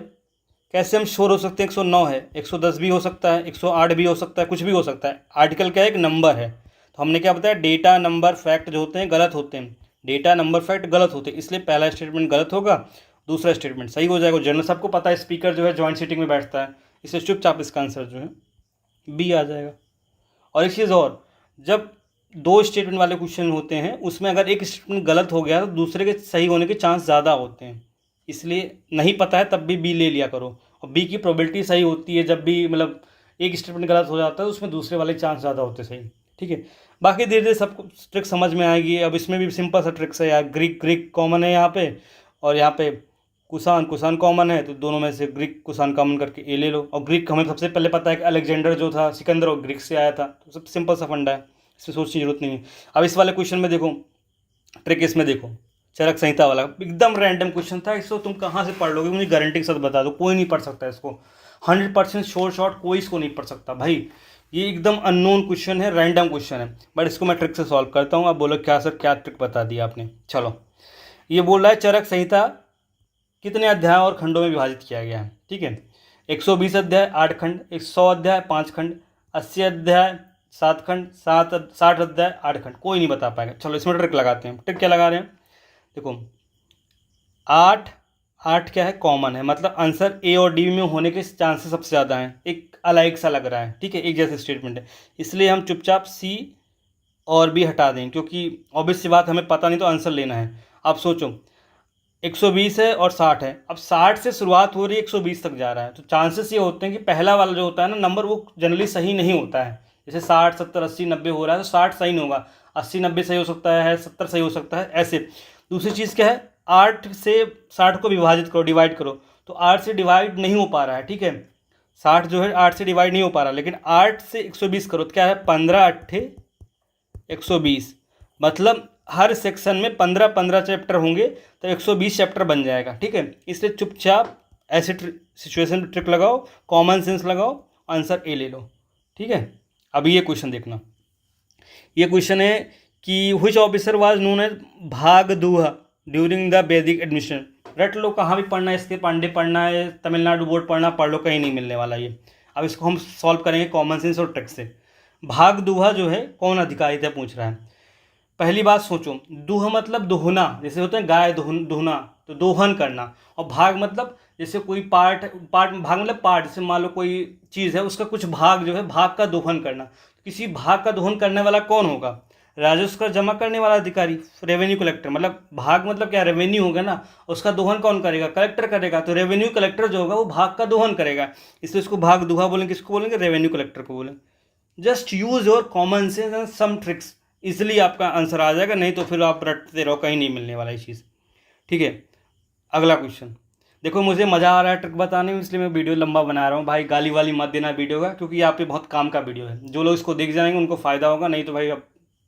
कैसे हम श्योर हो सकते हैं, 109 है, 110 भी हो सकता है, 108 भी हो सकता है, कुछ भी हो सकता है। आर्टिकल क्या है, एक नंबर है। तो हमने क्या बताया, डेटा नंबर फैक्ट जो होते हैं गलत होते हैं, डेटा नंबर फैक्ट गलत होते हैं, इसलिए पहला स्टेटमेंट गलत होगा, दूसरा स्टेटमेंट सही हो जाएगा। जनरल सबको पता है स्पीकर जो है जॉइंट सीटिंग में बैठता है, इसलिए चुपचाप इसका आंसर जो है बी आ जाएगा। और एक चीज़ और, जब 2 स्टेटमेंट वाले क्वेश्चन होते हैं उसमें अगर एक स्टेटमेंट गलत हो गया तो दूसरे के सही होने के चांस ज़्यादा होते हैं, इसलिए नहीं पता है तब भी बी ले लिया करो। और बी की प्रोबेबिलिटी सही होती है, जब भी मतलब एक स्टेटमेंट गलत हो जाता है तो उसमें दूसरे वाले चांस ज़्यादा होते हैं सही, ठीक है। बाकी धीरे धीरे सबको ट्रिक समझ में आएगी। अब इसमें भी सिंपल सा ट्रिक्स है यार, ग्रीक ग्रीक कॉमन है यहाँ पे, और यहाँ पे कुसान कुसान कॉमन है, तो दोनों में से ग्रीक कुसान कॉमन करके ए ले लो। और ग्रीक हमें सबसे पहले पता है कि अलेक्जेंडर जो था सिकंदर वो ग्रीक से आया था, तो सब सिंपल सा फंडा है, इसमें सोचने की जरूरत नहीं है। अब इस वाले क्वेश्चन में देखो ट्रिक, इसमें देखो चरक संहिता वाला एकदम रैंडम क्वेश्चन था, इसको तुम कहाँ से पढ़ लोगे मुझे गारंटी के साथ बता दो, कोई नहीं पढ़ सकता इसको, 100% श्योर शॉट कोई इसको नहीं पढ़ सकता भाई। ये एकदम अननोन क्वेश्चन है, रैंडम क्वेश्चन है, बट इसको मैं ट्रिक से सॉल्व करता हूँ। आप बोलो क्या सर क्या ट्रिक बता दी आपने। चलो, ये बोल रहा है चरक संहिता कितने अध्याय और खंडों में विभाजित किया गया है, ठीक है। 120 अध्याय 8 खंड, 100 अध्याय 5 खंड, 80 अध्याय 7 खंड, 60 अध्याय 8 खंड, कोई नहीं बता पाएगा। चलो इसमें ट्रिक लगाते हैं। ट्रिक क्या लगा रहे हैं, देखो 8 8 क्या है, कॉमन है, मतलब आंसर ए और डी में होने के चांसेस सबसे ज़्यादा हैं। एक अलाइक सा लग रहा है, ठीक है, एक जैसे स्टेटमेंट है, इसलिए हम चुपचाप सी और बी हटा दें, क्योंकि ऑब्वियस सी बात हमें पता नहीं तो आंसर लेना है। आप सोचो 120 है और 60 है, अब 60 से शुरुआत हो रही है 120 तक जा रहा है, तो चांसेस ये होते हैं कि पहला वाला जो होता है ना नंबर वो जनरली सही नहीं होता है। जैसे 60 70 80 90 हो रहा है तो 60 सही नहीं होगा, 80 90 सही हो सकता है, 70 सही हो सकता है, ऐसे। दूसरी चीज़ क्या है, 8 से 60 को विभाजित करो, डिवाइड करो, तो 8 से डिवाइड नहीं हो पा रहा है, ठीक है। 60 जो है 8 से डिवाइड नहीं हो पा रहा, लेकिन 8 से 120 करो तो क्या है, 15 8 120, मतलब हर सेक्शन में 15 चैप्टर होंगे तो 120 चैप्टर बन जाएगा, ठीक है। इसलिए चुपचाप ऐसे सिचुएशन में ट्रिक लगाओ, कॉमन सेंस लगाओ, आंसर ए ले लो, ठीक है। अभी ये क्वेश्चन देखना, ये क्वेश्चन है कि which officer was known as Bhagadugha during the Vedic admission. रट लो, कहाँ भी पढ़ना है, इसके पांडे पढ़ना है, तमिलनाडु बोर्ड पढ़ना, पढ़ लो, कहीं नहीं मिलने वाला ये। अब इसको हम सॉल्व करेंगे कॉमन सेंस और ट्रिक से। भाग दुहा जो है कौन अधिकारी था पूछ रहा है। पहली बात सोचो, दुह मतलब दोहना, जैसे होता है गाय दोहना, तो दोहन करना। और भाग मतलब जैसे कोई पार्ट पार्ट भाग मतलब पार्ट, जैसे मान लो कोई चीज़ है उसका कुछ भाग जो है भाग का दोहन करना। किसी भाग का दोहन करने वाला कौन होगा? राजस्व कर जमा करने वाला अधिकारी, रेवेन्यू कलेक्टर। मतलब भाग मतलब क्या, रेवेन्यू होगा ना, उसका दोहन कौन करेगा? कलेक्टर करेगा। तो रेवेन्यू कलेक्टर जो होगा वो भाग का दोहन करेगा, इसलिए उसको भाग दुहा बोलेंगे। किसको बोलेंगे? रेवेन्यू कलेक्टर को बोलेंगे। Just use your common sense and some tricks, इसलिए आपका आंसर आ जाएगा, नहीं तो फिर आप रटते रहो, कहीं नहीं मिलने वाला ये चीज़। ठीक है, अगला क्वेश्चन देखो। मुझे मज़ा आ रहा है ट्रिक बताने में, इसलिए मैं वीडियो लंबा बना रहा हूँ। भाई गाली वाली मत देना वीडियो का, क्योंकि यहाँ पे बहुत काम का वीडियो है। जो लोग इसको देख जाएंगे उनको फ़ायदा होगा, नहीं तो भाई अब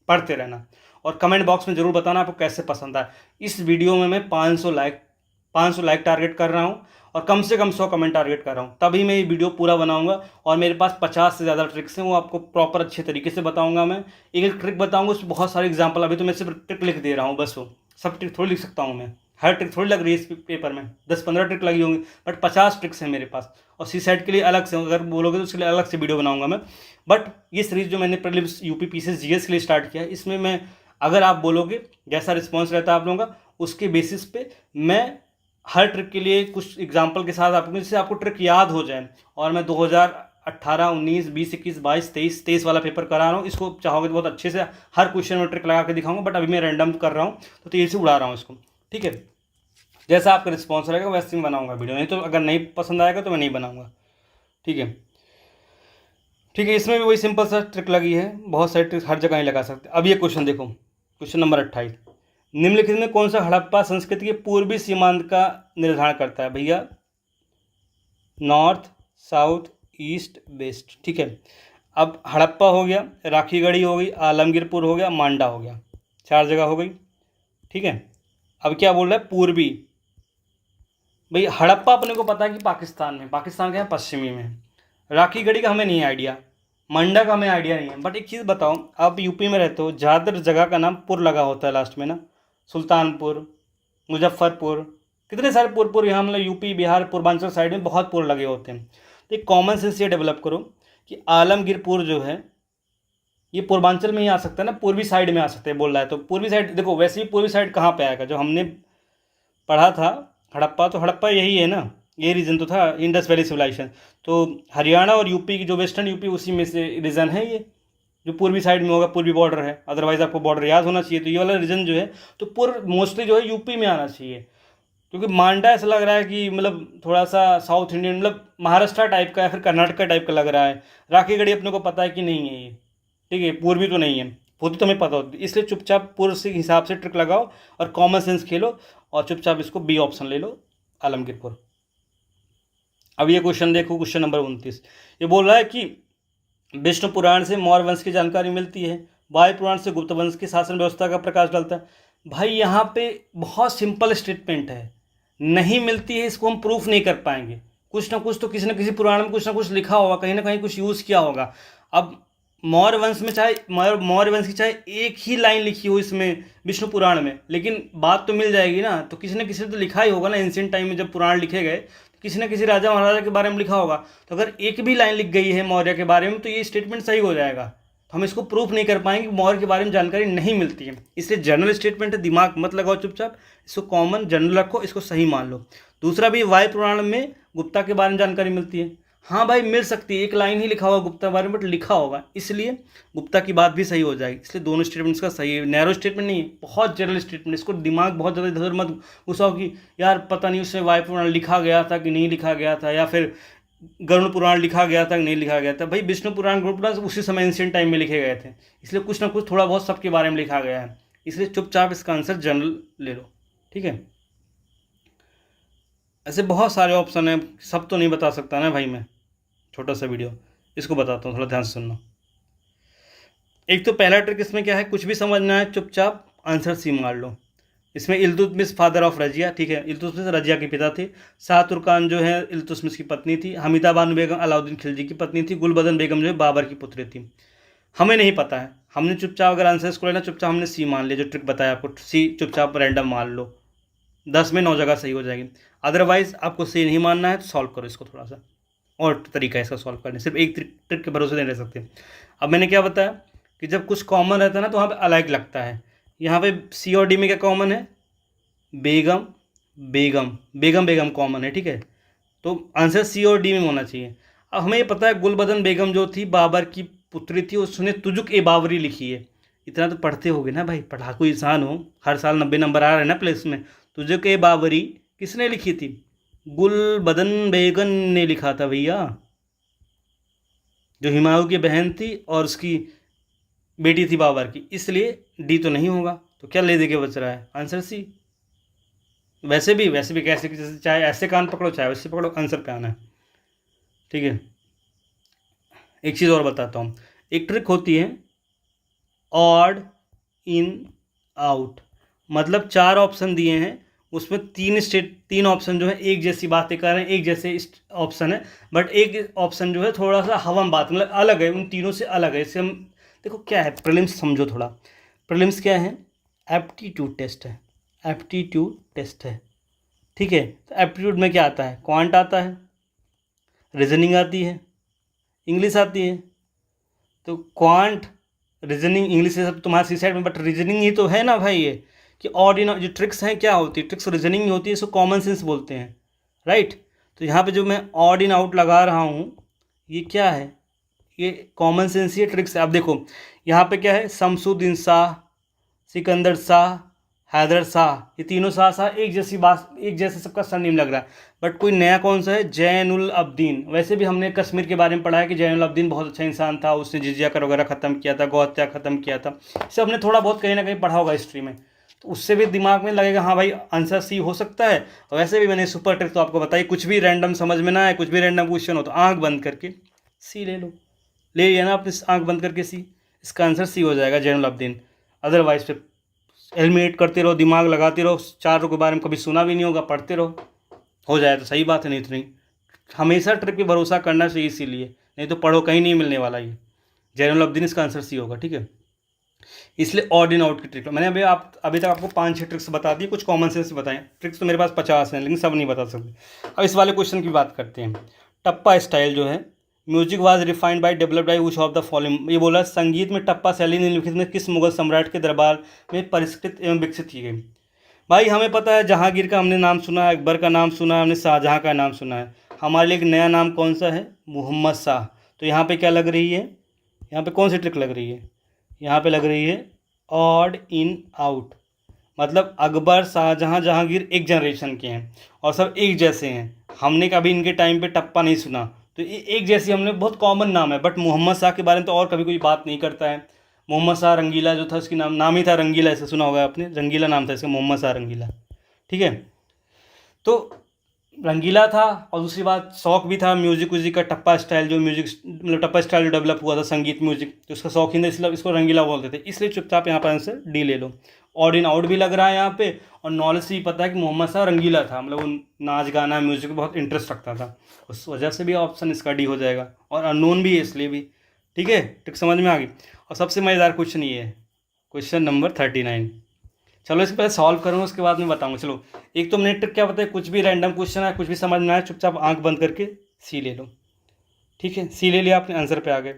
पढ़ते रहना। और कमेंट बॉक्स में ज़रूर बताना आपको कैसे पसंद आए। इस वीडियो में मैं 500 लाइक टारगेट कर रहा हूँ, और कम से कम 100 कमेंट टारगेट कर रहा हूँ, तभी मैं ये वीडियो पूरा बनाऊंगा। और मेरे पास 50 से ज़्यादा ट्रिक्स हैं, वो आपको प्रॉपर अच्छे तरीके से बताऊंगा। मैं एक एक ट्रिक बताऊंगा, उसमें बहुत सारे एग्जांपल। अभी तो मैं सिर्फ ट्रिक लिख दे रहा हूँ बस, वो सब ट्रिक थोड़ी लिख सकता हूँ मैं। हर ट्रिक थोड़ी लग रही है इस पेपर में, 10-15 ट्रिक लगी होंगी, बट 50 ट्रिक्स हैं मेरे पास। और सी सेट के लिए अलग से, अगर बोलोगे तो उसके लिए अलग से वीडियो बनाऊंगा मैं। बट ये सीरीज़ जो मैंने प्रीलिम्स यूपी पीसीएस जीएस के लिए स्टार्ट किया है, इसमें मैं, अगर आप बोलोगे जैसा रिस्पॉन्स रहता है आप लोगों का, उसके बेसिस पे मैं हर ट्रिक के लिए कुछ एग्जाम्पल के साथ आपको, जिससे आपको ट्रिक याद हो जाए। और मैं 2018, 19, 20, 21, 22, 23 वाला पेपर करा रहा हूँ। इसको चाहोगे तो बहुत अच्छे से हर क्वेश्चन में ट्रिक लगा के दिखाऊंगा, बट अभी मैं रैंडम कर रहा हूँ तो तेज़ी से उड़ा रहा हूँ इसको। ठीक है, जैसा आपका रिस्पॉन्स रहेगा वैसे ही बनाऊंगा वीडियो, नहीं तो अगर नहीं पसंद आएगा तो मैं नहीं बनाऊंगा। ठीक है, ठीक है, इसमें भी वही सिंपल सा ट्रिक लगी है, बहुत सारी ट्रिक हर जगह ही लगा सकते हैं। अब ये क्वेश्चन देखो, क्वेश्चन नंबर 28, निम्नलिखित में कौन सा हड़प्पा संस्कृति के पूर्वी सीमांत का निर्धारण करता है? भैया नॉर्थ, साउथ, ईस्ट, वेस्ट। ठीक है, अब हड़प्पा हो गया, राखीगढ़ी हो गई, आलमगीरपुर हो गया, मांडा हो गया, 4 जगह हो गई। ठीक है, अब क्या बोल रहा है? पूर्वी। भाई हड़प्पा अपने को पता है कि पाकिस्तान में, पाकिस्तान के यहाँ पश्चिमी में। राखीगढ़ी का हमें नहीं आइडिया, मंडा का हमें आइडिया नहीं है। बट एक चीज़ बताओ, आप यूपी में रहते हो, ज़्यादातर जगह का नाम पुर लगा होता है लास्ट में ना। सुल्तानपुर, मुजफ्फरपुर, कितने सारे पुर यहाँ, मतलब यूपी बिहार पूर्वांचल साइड में बहुत पुर लगे होते हैं। तो एक कॉमन सेंस ये डेवलप करो कि आलमगीरपुर जो है ये पूर्वांचल में ही आ सकता है ना, पूर्वी साइड में आ सकते हैं बोल रहा है। तो पूर्वी साइड देखो, वैसे ही पूर्वी साइड कहाँ पे आएगा? जो हमने पढ़ा था हड़प्पा, तो हड़प्पा यही है ना, ये रीजन तो था, इंडस वैली सिविलाइजेशन। तो हरियाणा और यूपी की जो वेस्टर्न यूपी, उसी में से रीजन है ये, जो पूर्वी साइड में होगा, पूर्वी बॉर्डर है। अदरवाइज आपको बॉर्डर याद होना चाहिए, तो ये वाला रीजन जो है तो पूर्व मोस्टली जो है यूपी में आना चाहिए। क्योंकि मांडा ऐसा लग रहा है कि मतलब थोड़ा सा साउथ इंडियन, मतलब महाराष्ट्र टाइप का या फिर कर्नाटका टाइप का लग रहा है। राखीगढ़ी अपने को पता है कि नहीं है ये, ठीक है, पूर्वी तो नहीं है, पूर्वी तो हमें पता होती है। इसलिए चुपचाप पूर्व से हिसाब से ट्रिक लगाओ और कॉमन सेंस खेलो, और चुपचाप इसको बी ऑप्शन ले लो, आलमगीरपुर। अब ये क्वेश्चन देखो, क्वेश्चन नंबर 29, ये बोल रहा है कि विष्णु पुराण से मौर्य वंश की जानकारी मिलती है, वायु पुराण से गुप्त वंश की शासन व्यवस्था का प्रकाश डालता है। भाई यहाँ पे बहुत सिंपल स्टेटमेंट है, नहीं मिलती है, इसको हम प्रूफ नहीं कर पाएंगे। कुछ ना कुछ तो किसी न किसी पुराण में कुछ ना कुछ लिखा होगा, कहीं ना कहीं कुछ यूज़ किया होगा। अब मौर्य वंश में चाहे मौर्य वंश की चाहे एक ही लाइन लिखी हो इसमें विष्णु पुराण में, लेकिन बात तो मिल जाएगी ना। तो किसी न किसी तो लिखा ही होगा ना, एंशिएंट टाइम में जब पुराण लिखे गए तो किसी न किसी राजा महाराजा के बारे में लिखा होगा। तो अगर एक भी लाइन लिख गई है मौर्य के बारे में तो ये स्टेटमेंट सही हो जाएगा। तो हम इसको प्रूफ नहीं कर पाएंगे, मौर्य के बारे में जानकारी नहीं मिलती है, इसलिए जनरल स्टेटमेंट है, दिमाग मत लगाओ, चुपचाप इसको कॉमन जनरल रखो, इसको सही मान लो। दूसरा भी, वायु पुराण में गुप्ता के बारे में जानकारी मिलती है। हाँ भाई मिल सकती है, एक लाइन ही लिखा होगा गुप्ता के बारे में, बट लिखा होगा, इसलिए गुप्ता की बात भी सही हो जाएगी। इसलिए दोनों स्टेटमेंट्स का सही है, नैरो स्टेटमेंट नहीं है, बहुत जनरल स्टेटमेंट। इसको दिमाग बहुत ज़्यादा इधर मत घुसाओ कि यार पता नहीं उसमें वायु पुराण लिखा गया था कि नहीं लिखा गया था, या फिर गरुड़ पुराण लिखा गया था कि नहीं लिखा गया था। भाई विष्णु पुराण, गरुड़ पुराण उसी समय एंशिएंट टाइम में लिखे गए थे, इसलिए कुछ ना कुछ थोड़ा बहुत सबके बारे में लिखा गया है, इसलिए चुपचाप इसका आंसर जनरल ले लो। ठीक है, ऐसे बहुत सारे ऑप्शन हैं, सब तो नहीं बता सकता ना भाई मैं, छोटा सा वीडियो, इसको बताता हूँ, थोड़ा ध्यान से सुनना। एक तो पहला ट्रिक इसमें क्या है, कुछ भी समझना है चुपचाप आंसर सी मार लो। इसमें इल्तुतमिश फादर ऑफ रजिया, ठीक है, इल्तुतमिश रजिया के पिता थे। शाह तुर्कान जो है इल्तुतमिश की पत्नी थी। हमीदा बानो बेगम अलाउद्दीन खिलजी की पत्नी थी। गुलबदन बेगम जो है बाबर की पुत्री थी। हमें नहीं पता है, हमने चुपचाप अगर आंसर इसको लेना, चुपचाप हमने सी मान लिया, जो ट्रिक बताया आपको सी चुपचाप रैंडम मान लो, 10 में 9 जगह सही हो जाएगी। अदरवाइज आपको सी नहीं मानना है तो सॉल्व करो इसको थोड़ा सा। और तरीका है इसका सॉल्व करने, सिर्फ एक ट्रिक के भरोसे नहीं रह सकते। अब मैंने क्या बताया कि जब कुछ कॉमन रहता है ना तो वहाँ पे अलग लगता है। यहाँ पे सी और डी में क्या कॉमन है, बेगम बेगम बेगम बेगम कॉमन है, ठीक है। तो आंसर सी और डी में होना चाहिए। अब हमें ये पता है गुलबदन बेगम जो थी बाबर की पुत्री थी, उसने तुजुक ए बाबरी लिखी है। इतना तो पढ़ते होगे ना भाई, पढ़ाकू इंसान हो, हर साल 90 नंबर आ रहे हैं ना प्लेस में। तुजुक ए बाबरी किसने लिखी थी, गुलबदन बेगम ने लिखा था भैया, जो हुमायूं की बहन थी और उसकी बेटी थी बाबर की। इसलिए डी तो नहीं होगा, तो क्या ले दे के बच रहा है, आंसर सी। वैसे भी कैसे, चाहे ऐसे कान पकड़ो चाहे वैसे पकड़ो, आंसर पे आना है, ठीक है। एक चीज़ और बताता हूँ, एक ट्रिक होती है ऑड इन आउट। मतलब 4 ऑप्शन दिए हैं, उसमें 3 ऑप्शन जो है एक जैसी बातें कर रहे हैं, एक जैसे ऑप्शन है, बट एक ऑप्शन जो है थोड़ा सा हवा बात, मतलब अलग है, उन तीनों से अलग है। इससे हम देखो क्या है, प्रीलिम्स समझो थोड़ा। प्रीलिम्स क्या है, एप्टीट्यूड टेस्ट है, एप्टीट्यूड टेस्ट है, ठीक है। तो एप्टीट्यूड में क्या आता है, क्वांट आता है, रीजनिंग आती है, इंग्लिश आती है। तो क्वांट, रीजनिंग, इंग्लिश ये सब तुम्हारे सी साइड में, बट रीजनिंग ही तो है ना भाई ये, कि ऑड इन जो ट्रिक्स हैं क्या होती है, ट्रिक्स रीजनिंग ही होती है, इसको कॉमन सेंस बोलते हैं, राइट। तो यहाँ पे जो मैं ऑड इन आउट लगा रहा हूँ ये क्या है, ये कॉमन सेंस ही ट्रिक्स है। अब देखो यहाँ पे क्या है, शमसुद्दीन शाह, सिकंदर शाह, हैदर शाह, ये तीनों शाह एक जैसी बात, एक जैसे सबका सरनेम लग रहा है, बट कोई नया कौन सा है, जैनुल अब्दीन। वैसे भी हमने कश्मीर के बारे में पढ़ा है कि जैनुल अब्दीन बहुत अच्छा इंसान था, उसने जिजिया कर वगैरह ख़त्म किया था, गौ हत्या ख़त्म किया था, इसे हमने थोड़ा बहुत कहीं ना कहीं पढ़ा होगा हिस्ट्री में, तो उससे भी दिमाग में लगेगा हाँ भाई आंसर सी हो सकता है। और वैसे भी मैंने सुपर ट्रिक तो आपको बताई, कुछ भी रैंडम समझ में ना आए, कुछ भी रैंडम क्वेश्चन हो तो आँख बंद करके सी ले लो, ले लिया ना अपनी आँख बंद करके सी, इसका आंसर सी हो जाएगा, जैनुल अब्दीन। अदरवाइज फिर एलिमिनेट करते रहो, दिमाग लगाते रहो, 4 के बारे में कभी सुना भी नहीं होगा, पढ़ते रहो, हो जाए तो सही बात है, नहीं तो नहीं। हमेशा ट्रिक पे भरोसा करना चाहिए, इसीलिए नहीं तो पढ़ो कहीं नहीं मिलने वाला ये। जैनुल अब्दीन इसका आंसर सी होगा, ठीक है। इसलिए ऑड इन आउट की ट्रिक मैंने अभी तक आपको 5-6 ट्रिक्स बता दी, कुछ कॉमन सेंस बताएं। ट्रिक्स तो मेरे पास 50 हैं लेकिन सब नहीं बता सकते। अब इस वाले क्वेश्चन की बात करते हैं। टप्पा स्टाइल जो है, music was refined by developed by which of the following. ये बोला संगीत में टप्पा शैली निम्नलिखित में किस मुगल सम्राट के दरबार में परिष्कृत एवं विकसित की गई। भाई हमें पता है जहांगीर का हमने नाम सुना है, अकबर का नाम सुना है, हमने शाहजहाँ का नाम सुना है। हमारे लिए एक नया नाम कौन सा है, मोहम्मद शाह। तो यहाँ पे क्या लग रही है, यहाँ पे कौन सी ट्रिक लग रही है, यहाँ पे लग रही है ऑड इन आउट। मतलब अकबर, शाहजहाँ, जहांगीर एक जनरेशन के हैं और सब एक जैसे हैं। हमने कभी इनके टाइम पे टप्पा नहीं सुना, तो ये एक जैसी, हमने बहुत कॉमन नाम है। बट मोहम्मद शाह के बारे में तो और कभी कोई बात नहीं करता है। मोहम्मद शाह रंगीला जो था, उसकी नाम ही था रंगीला, ऐसे सुना होगा आपने, रंगीला नाम था इसका, मोहम्मद शाह रंगीला, ठीक है। तो रंगीला था, और दूसरी बात शौक भी था म्यूजिक व्यूजिक का, टप्पा स्टाइल जो म्यूजिक, मतलब टप्पा स्टाइल जो डेवलप हुआ था संगीत म्यूजिक, तो उसका शौकीन था, इसलिए इसको रंगीला बोलते थे। इसलिए चुपचाप यहाँ पर आंसर डी ले लो। ऑड इन आउट भी लग रहा है यहाँ पे, और नॉलेज से भी पता है कि मोहम्मद शाह रंगीला था, मतलब वो नाच गाना म्यूजिक में बहुत इंटरेस्ट रखता था, उस वजह से भी ऑप्शन इसका डी हो जाएगा। और अननोन भी है इसलिए भी, ठीक है। ट्रिक समझ में आ गई। और सबसे मज़ेदार क्वेश्चन ये है, क्वेश्चन नंबर 39। चलो इसके पहले सॉल्व करूँगा, उसके बाद मैं बताऊँगा। चलो एक तो मैंने ट्रिक क्या बताया, कुछ भी रैंडम क्वेश्चन है, कुछ भी समझ में आए, चुपचाप आंख बंद करके सी ले लो, ठीक है। सी ले लिया आपने, आंसर पे आ गए।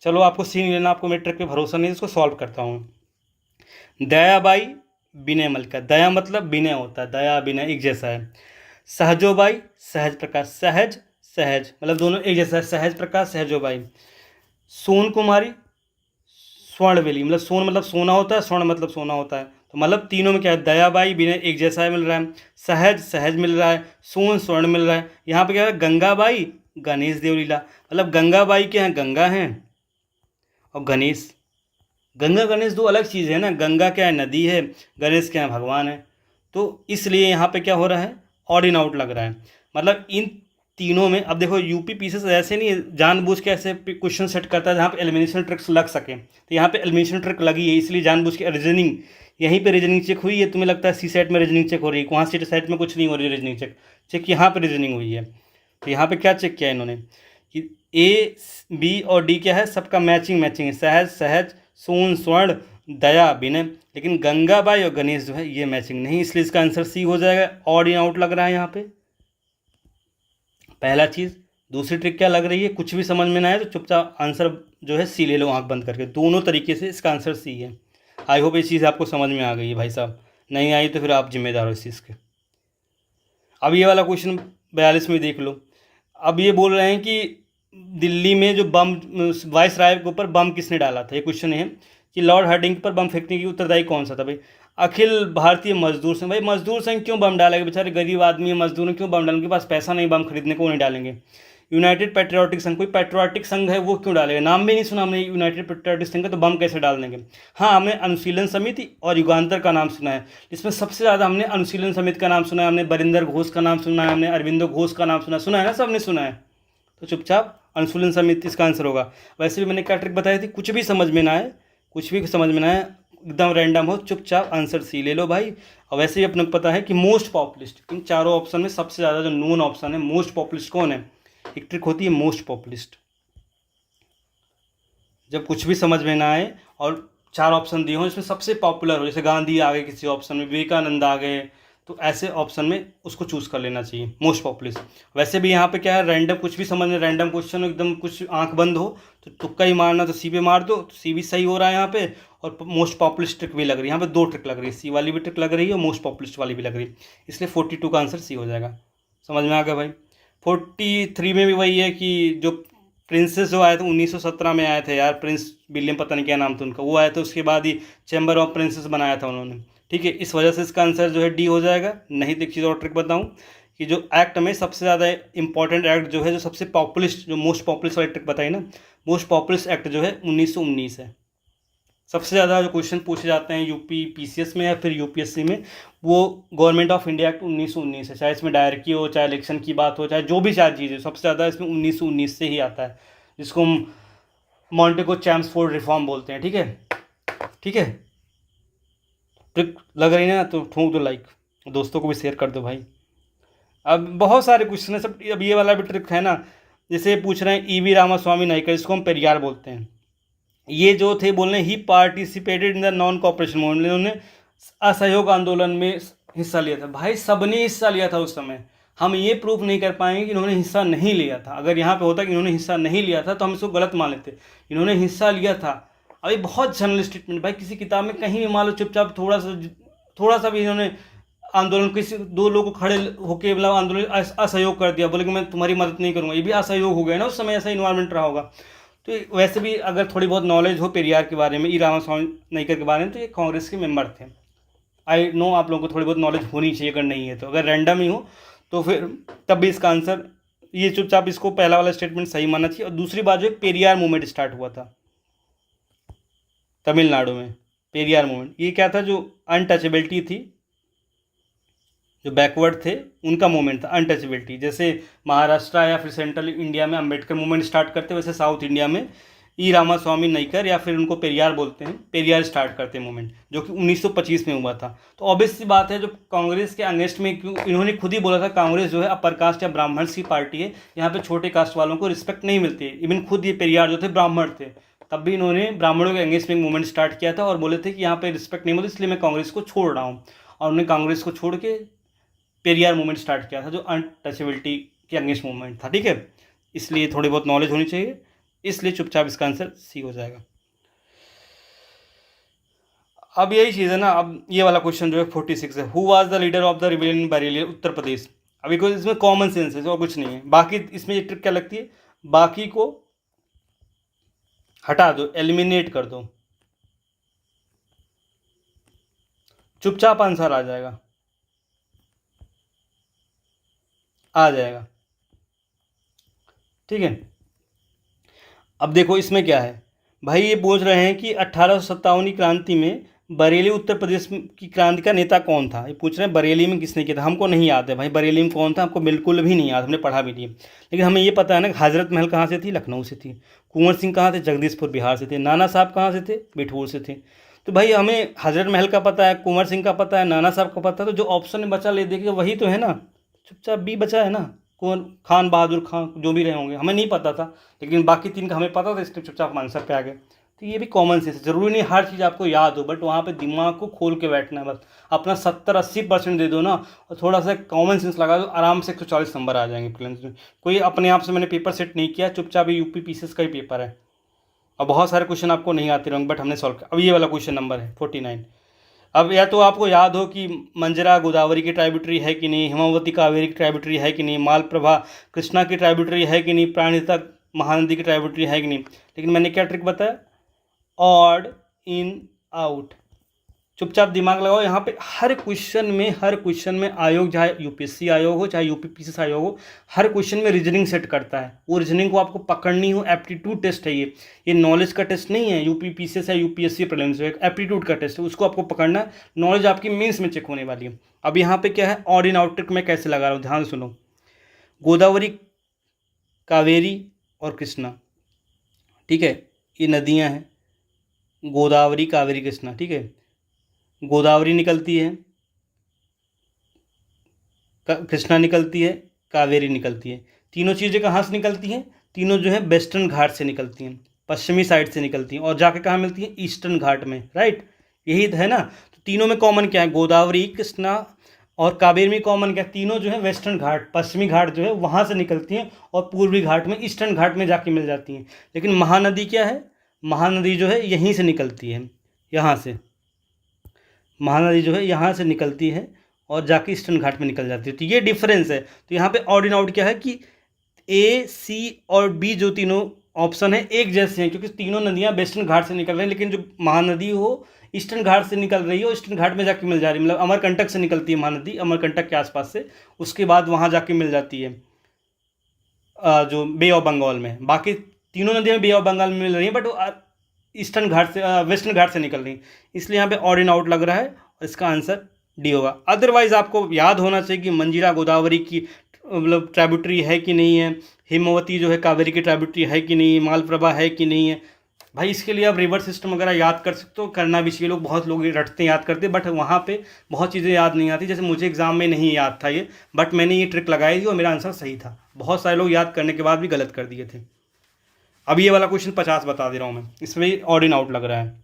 चलो आपको सी नहीं लेना, आपको मेरे ट्रिक पे भरोसा नहीं है, इसको सॉल्व करता हूँ। दयाबाई विनय मल्लिका, दया मतलब विनय होता है, दया विनय एक जैसा है। सहजोबाई सहज प्रकाश, सहज सहज मतलब दोनों एक जैसा है, सहज प्रकाश सहजोबाई। सोन कुमारी स्वर्णवेली, मतलब सोन मतलब सोना होता है, स्वर्ण मतलब सोना होता है, तो मतलब तीनों में क्या है, दयाबाई विनय एक जैसा है मिल रहा है, सहज सहज मिल रहा है, सोन स्वर्ण मिल रहा है। यहाँ पे क्या है, गंगाबाई गणेश देवलीला, मतलब गंगाबाई क्या है, गंगा हैं, और गणेश, गंगा गणेश दो अलग चीज़ है ना, गंगा क्या है, नदी है, गणेश क्या है, भगवान है। तो इसलिए यहाँ पे क्या हो रहा है, ऑड इन आउट लग रहा है। मतलब इन तीनों में, अब देखो यूपी पीसीएस ऐसे नहीं जानबूझ के ऐसे क्वेश्चन सेट करता है जहाँ पे एलिमिनेशन ट्रिक्स लग सके, तो यहाँ पे एलिमिनेशन ट्रिक लगी है, इसलिए जानबूझ के रीजनिंग, यहीं पे रीजनिंग चेक हुई है। तुम्हें लगता है सी सेट में रीजनिंग चेक हो रही है, वहाँ सी सेट में कुछ नहीं हो रही है रीजनिंग चेक, चेक यहाँ पे रीजनिंग हुई है। तो यहाँ पे क्या चेक किया इन्होंने कि ए बी और डी क्या है, सबका मैचिंग मैचिंग है, सहज सहज, सोन स्वर्ण, दया विनय, लेकिन गंगाबाई और गणेश जो है ये मैचिंग नहीं, इसलिए इसका आंसर सी हो जाएगा। ऑड इन आउट लग रहा है यहाँ पे, पहला चीज़। दूसरी ट्रिक क्या लग रही है, कुछ भी समझ में ना आए तो चुपचाप आंसर जो है सी ले लो आंख बंद करके। दोनों तरीके से इसका आंसर सी है। आई होप ये चीज़ आपको समझ में आ गई है भाई साहब। नहीं आई तो फिर आप जिम्मेदार हो इस चीज़ के। अब ये वाला क्वेश्चन 42 में देख लो। अब ये बोल रहे हैं कि दिल्ली में जो बम वाइस राय के ऊपर बम किसने डाला था, ये क्वेश्चन है कि लॉर्ड हार्डिंग पर बम फेंकने की उत्तरदायी कौन सा था भाई। अखिल भारतीय मजदूर संघ। भाई मजदूर संघ क्यों बम डालेगा, बेचारे गरीब आदमी है, मजदूर क्यों बम डालेंगे, उनके पास पैसा नहीं बम खरीदने को, नहीं डालेंगे। यूनाइटेड पेट्रियाटिक संघ, कोई पेट्रियाटिक संघ है वो क्यों डालेगा, नाम भी नहीं सुना हमने यूनाइटेड पेट्रियाटिक संघ का, तो बम कैसे डाल देंगे। हाँ, हमने अनुशीलन समिति और युगांतर का नाम सुना है, जिसमें सबसे ज़्यादा हमने अनुशीलन समिति का नाम सुना है, हमने बरिंदर घोष का नाम सुना है, हमने अरविंदो घोष का नाम सुना है ना, सबने सुना है। तो चुपचाप अनुशीलन समिति इसका आंसर होगा। वैसे भी मैंने क्या ट्रिक बताई थी, कुछ भी समझ में ना आए, कुछ भी समझ में ना आए, एकदम रैंडम हो, चुपचाप आंसर सी ले लो भाई। और वैसे ही अपने को पता है कि मोस्ट पॉपुलिस्ट, इन चारों ऑप्शन में सबसे ज़्यादा जो नोन ऑप्शन है मोस्ट पॉपुलिस्ट कौन है। एक ट्रिक होती है मोस्ट पॉपुलिस्ट, जब कुछ भी समझ में ना आए और चार ऑप्शन दिए हों इसमें सबसे पॉपुलर हो, जैसे गांधी आ गए किसी ऑप्शन में, विवेकानंद आ गए, तो ऐसे ऑप्शन में उसको चूज़ कर लेना चाहिए मोस्ट पॉपुलिस्ट। वैसे भी यहाँ पे क्या है, रैंडम कुछ भी समझ में, रैंडम क्वेश्चन हो, एकदम कुछ आंख बंद हो तो तुक्का ही मारना, तो सी पे मार दो, तो सी भी सही हो रहा है यहाँ पे। और मोस्ट पॉपुलिस्ट ट्रिक भी लग रही है यहाँ पे, दो ट्रिक लग रही है, सी वाली भी ट्रिक लग रही है और मोस्ट पॉपुलिस्ट वाली भी लग रही है, इसलिए 42 का आंसर सी हो जाएगा। समझ में आ गया भाई। 43 में भी वही है कि जो प्रिंसेस जो आए थे 1917 में आए थे यार, प्रिंस विलियम पता नहीं क्या नाम था उनका, वो आए थे, उसके बाद ही चैम्बर ऑफ प्रिंसेस बनाया था उन्होंने। ठीक है, इस वजह से इसका आंसर जो है डी हो जाएगा। नहीं तो एक चीज़ और ट्रिक बताऊं कि जो एक्ट में सबसे ज़्यादा इंपॉर्टेंट एक्ट जो है, जो सबसे पॉपुलिस्ट, जो मोस्ट पॉपुलिस्ट वाली ट्रिक बताई ना, मोस्ट पॉपुलिस्ट एक्ट जो है 1919 है। सबसे ज़्यादा जो क्वेश्चन पूछे जाते हैं यूपी पीसीएस में या फिर यूपीएससी में, वो गवर्नमेंट ऑफ इंडिया एक्ट 1919 है। चाहे इसमें डायरेक्टरी हो, चाहे इलेक्शन की बात हो, चाहे जो भी चार चीज़ें, सबसे ज़्यादा इसमें 1919 से ही आता है, जिसको हम मॉन्टेगो चैम्सफोर्ड रिफॉर्म बोलते हैं। ठीक है, ठीक है, ट्रिक लग रही है ना, तो ठोक दो लाइक, दोस्तों को भी शेयर कर दो भाई। अब बहुत सारे क्वेश्चन है सब, अब ये वाला भी ट्रिक है ना, जैसे पूछ रहे हैं ईवी रामास्वामी नायकर, इसको हम पेरियार बोलते हैं, ये जो थे बोल रहे हैं he participated in the non cooperation movement, इन्होंने असहयोग आंदोलन में हिस्सा लिया था। भाई सबने हिस्सा लिया था उस समय, हम ये प्रूफ नहीं कर पाएंगे कि इन्होंने हिस्सा नहीं लिया था। अगर यहाँ पे होता कि इन्होंने हिस्सा नहीं लिया था तो हम इसको गलत मान लेते, इन्होंने हिस्सा लिया था। अभी बहुत जनरल स्टेटमेंट भाई, किसी किताब में कहीं भी मान लो चुपचाप थोड़ा सा भी इन्होंने आंदोलन, किसी दो लोगों को खड़े होकर मतलब आंदोलन असहयोग कर दिया, बोले कि मैं तुम्हारी मदद नहीं करूँगा, ये भी असहयोग हो गया ना, उस समय ऐसा इन्वायरमेंट रहा होगा। तो वैसे भी अगर थोड़ी बहुत नॉलेज हो पेरियार के बारे में, ई रामास्वामी नायकर के बारे में, तो ये कांग्रेस के मेंबर थे। आई नो आप लोगों को थोड़ी बहुत नॉलेज होनी चाहिए, अगर नहीं है तो, अगर रैंडम ही हो तो फिर तब भी इसका आंसर ये, चुपचाप इसको पहला वाला स्टेटमेंट सही मानना चाहिए। और दूसरी बात जो पेरियार मूवमेंट स्टार्ट हुआ था तमिलनाडु में, पेरियार मूवमेंट, ये क्या था, जो अनटचेबिलिटी थी, जो बैकवर्ड थे उनका मूवमेंट था, अनटचेबिलिटी। जैसे महाराष्ट्र या फिर सेंट्रल इंडिया में अम्बेडकर मूवमेंट स्टार्ट करते, वैसे साउथ इंडिया में ई रामास्वामी नायकर या फिर उनको पेरियार बोलते हैं, पेरियार स्टार्ट करते हैं मूवमेंट, जो कि 1925 में हुआ था। तो ऑब्वियस सी बात है, जो कांग्रेस के अगेंस्ट में, क्यों इन्होंने खुद ही बोला था कांग्रेस जो है अपर कास्ट या ब्राह्मण की पार्टी है, यहाँ पे छोटे कास्ट वालों को रिस्पेक्ट नहीं मिलती है। इवन खुद ये पेरियार जो थे ब्राह्मण थे, तब भी इन्होंने ब्राह्मणों के अगेंस्ट में मूवमेंट स्टार्ट किया था और बोले थे कि यहाँ पे रिस्पेक्ट नहीं मिलती, इसलिए मैं कांग्रेस को छोड़ रहा हूँ। और उन्होंने कांग्रेस को छोड़ के पेरियार मूवमेंट स्टार्ट किया था, जो अनटचेबिलिटी के अगेंस्ट मूवमेंट था। ठीक है, इसलिए थोड़ी बहुत नॉलेज होनी चाहिए, इसलिए चुपचाप इसका आंसर सी हो जाएगा। अब यही चीज़ है ना, अब ये वाला क्वेश्चन जो है 46 है, who was the leader of the rebellion in Bareilly, Uttar Pradesh. अभी कोई इसमें कॉमन सेंस है और कुछ नहीं है, बाकी इसमें ये ट्रिक क्या लगती है, बाकी को हटा दो, एलिमिनेट कर दो, चुपचाप आंसर आ जाएगा, आ जाएगा। ठीक है, अब देखो इसमें क्या है भाई, ये पूछ रहे हैं कि 1857 क्रांति में बरेली उत्तर प्रदेश की क्रांति का नेता कौन था। ये पूछ रहे हैं बरेली में किसने किया था, हमको नहीं याद है भाई बरेली में कौन था, हमको बिल्कुल भी नहीं याद, हमने पढ़ा भी नहीं। लेकिन हमें ये पता है ना, हजरत महल कहाँ से थी, लखनऊ से थी। कुंवर सिंह कहाँ थे, जगदीशपुर बिहार से थे। नाना साहब कहाँ से थे, बिठूर से थे। तो भाई हमें हजरत महल का पता है, कुंवर सिंह का पता है, नाना साहब का पता है, तो जो ऑप्शन में बचा ले देखिए वही तो है ना, चुपचाप बी बचा है ना, कौन, खान बहादुर खान, जो भी रहे होंगे, हमें नहीं पता था, लेकिन बाकी तीन का हमें पता था, इसलिए चुपचाप हम आंसर पे आ गए। तो ये भी कॉमन सेंस है। ज़रूरी नहीं हर चीज़ आपको याद हो, बट वहाँ पे दिमाग को खोल के बैठना है बस। अपना 70-80% दे दो ना, और थोड़ा सा कॉमन सेंस लगा दो, आराम से 140 नंबर आ जाएंगे प्रीलिम्स में। कोई अपने आप से मैंने पेपर सेट नहीं किया, चुपचाप यूपी पीसीएस का ही पेपर है। और बहुत सारे क्वेश्चन आपको नहीं आते रहेंगे, बट हमने सॉल्व किया। अब ये वाला क्वेश्चन नंबर है 49। अब या तो आपको याद हो कि मंजरा गोदावरी की ट्राइब्यूटरी है कि नहीं, हिमावती कावेरी की ट्राइब्यूटरी है कि नहीं, मालप्रभा कृष्णा की ट्राइब्यूटरी है कि नहीं, प्राणहिता महानदी की ट्राइब्यूटरी है कि नहीं। लेकिन मैंने क्या ट्रिक बताया, ऑड इन आउट। चुपचाप दिमाग लगाओ। यहाँ पे हर क्वेश्चन में आयोग, चाहे यूपीएससी आयोग हो चाहे यूपीपीसीएस आयोग हो, हर क्वेश्चन में रीजनिंग सेट करता है। वो रीजनिंग को आपको पकड़नी हो, एप्टीट्यूड टेस्ट है ये नॉलेज का टेस्ट नहीं है। यूपीपीसीएस या यूपीएससी प्रीलिम्स एक एप्टीट्यूड का टेस्ट है, उसको आपको पकड़ना है। नॉलेज आपकी मेंस में चेक होने वाली है। अब यहाँ पे क्या है, ऑड इन आउट ट्रिक मैं कैसे लगा रहा हूँ, ध्यान सुनो। गोदावरी, कावेरी और कृष्णा, ठीक है, ये नदियाँ हैं। गोदावरी, कावेरी, कृष्णा, ठीक है। गोदावरी निकलती है, कृष्णा निकलती है, कावेरी निकलती है। तीनों चीज़ें कहाँ से निकलती हैं, तीनों जो है वेस्टर्न घाट से निकलती हैं, पश्चिमी साइड से निकलती हैं, और जाके कहाँ मिलती हैं, ईस्टर्न घाट में, राइट। यही है ना। तो तीनों में कॉमन क्या है, गोदावरी, कृष्णा और कावेरी में कॉमन क्या है, तीनों जो है वेस्टर्न घाट, पश्चिमी घाट जो है वहाँ से निकलती हैं, और पूर्वी घाट में, ईस्टर्न घाट में जाके मिल जाती हैं। लेकिन महानदी क्या है, महानदी जो है यहीं से निकलती है, यहाँ से महानदी जो है यहाँ से निकलती है और जाके ईस्टर्न घाट में निकल जाती है। तो ये डिफरेंस है। तो यहाँ पे ऑड इन आउट क्या है कि ए, सी और बी जो तीनों ऑप्शन है एक जैसे हैं, क्योंकि तीनों नदियाँ वेस्टर्न घाट से निकल रही हैं। लेकिन जो महानदी हो ईस्टर्न घाट से निकल रही है, ईस्टर्न घाट में जाके मिल जा रही है। मतलब अमरकंटक से निकलती है महानदी, अमरकंटक के आसपास से, उसके बाद वहाँ जाके मिल जाती है जो बे ऑफ बंगाल में। बाकी तीनों नदियाँ बे ऑफ बंगाल में मिल रही हैं, बट ईस्टर्न घाट से, वेस्टर्न घाट से निकल रही हैं। इसलिए यहाँ पे ऑड इन आउट लग रहा है, और इसका आंसर डी होगा। अदरवाइज आपको याद होना चाहिए कि मंजीरा गोदावरी की मतलब ट्राइब्यूटरी है कि नहीं है, हिमवती जो है कावेरी की ट्राइब्यूटरी है कि नहीं, मालप्रभा है कि नहीं है। भाई इसके लिए आप रिवर सिस्टम वगैरह याद कर सकते हो, करना भी चाहिए। लोग, बहुत लोग रटते हैं, याद करते हैं, बट वहाँ पे बहुत चीज़ें याद नहीं आती। जैसे मुझे एग्जाम में नहीं याद था ये, बट मैंने ये ट्रिक लगाई थी और मेरा आंसर सही था। बहुत सारे लोग याद करने के बाद भी गलत कर दिए थे। अब ये वाला क्वेश्चन 50 बता दे रहा हूँ मैं, इसमें ऑड इन आउट लग रहा है।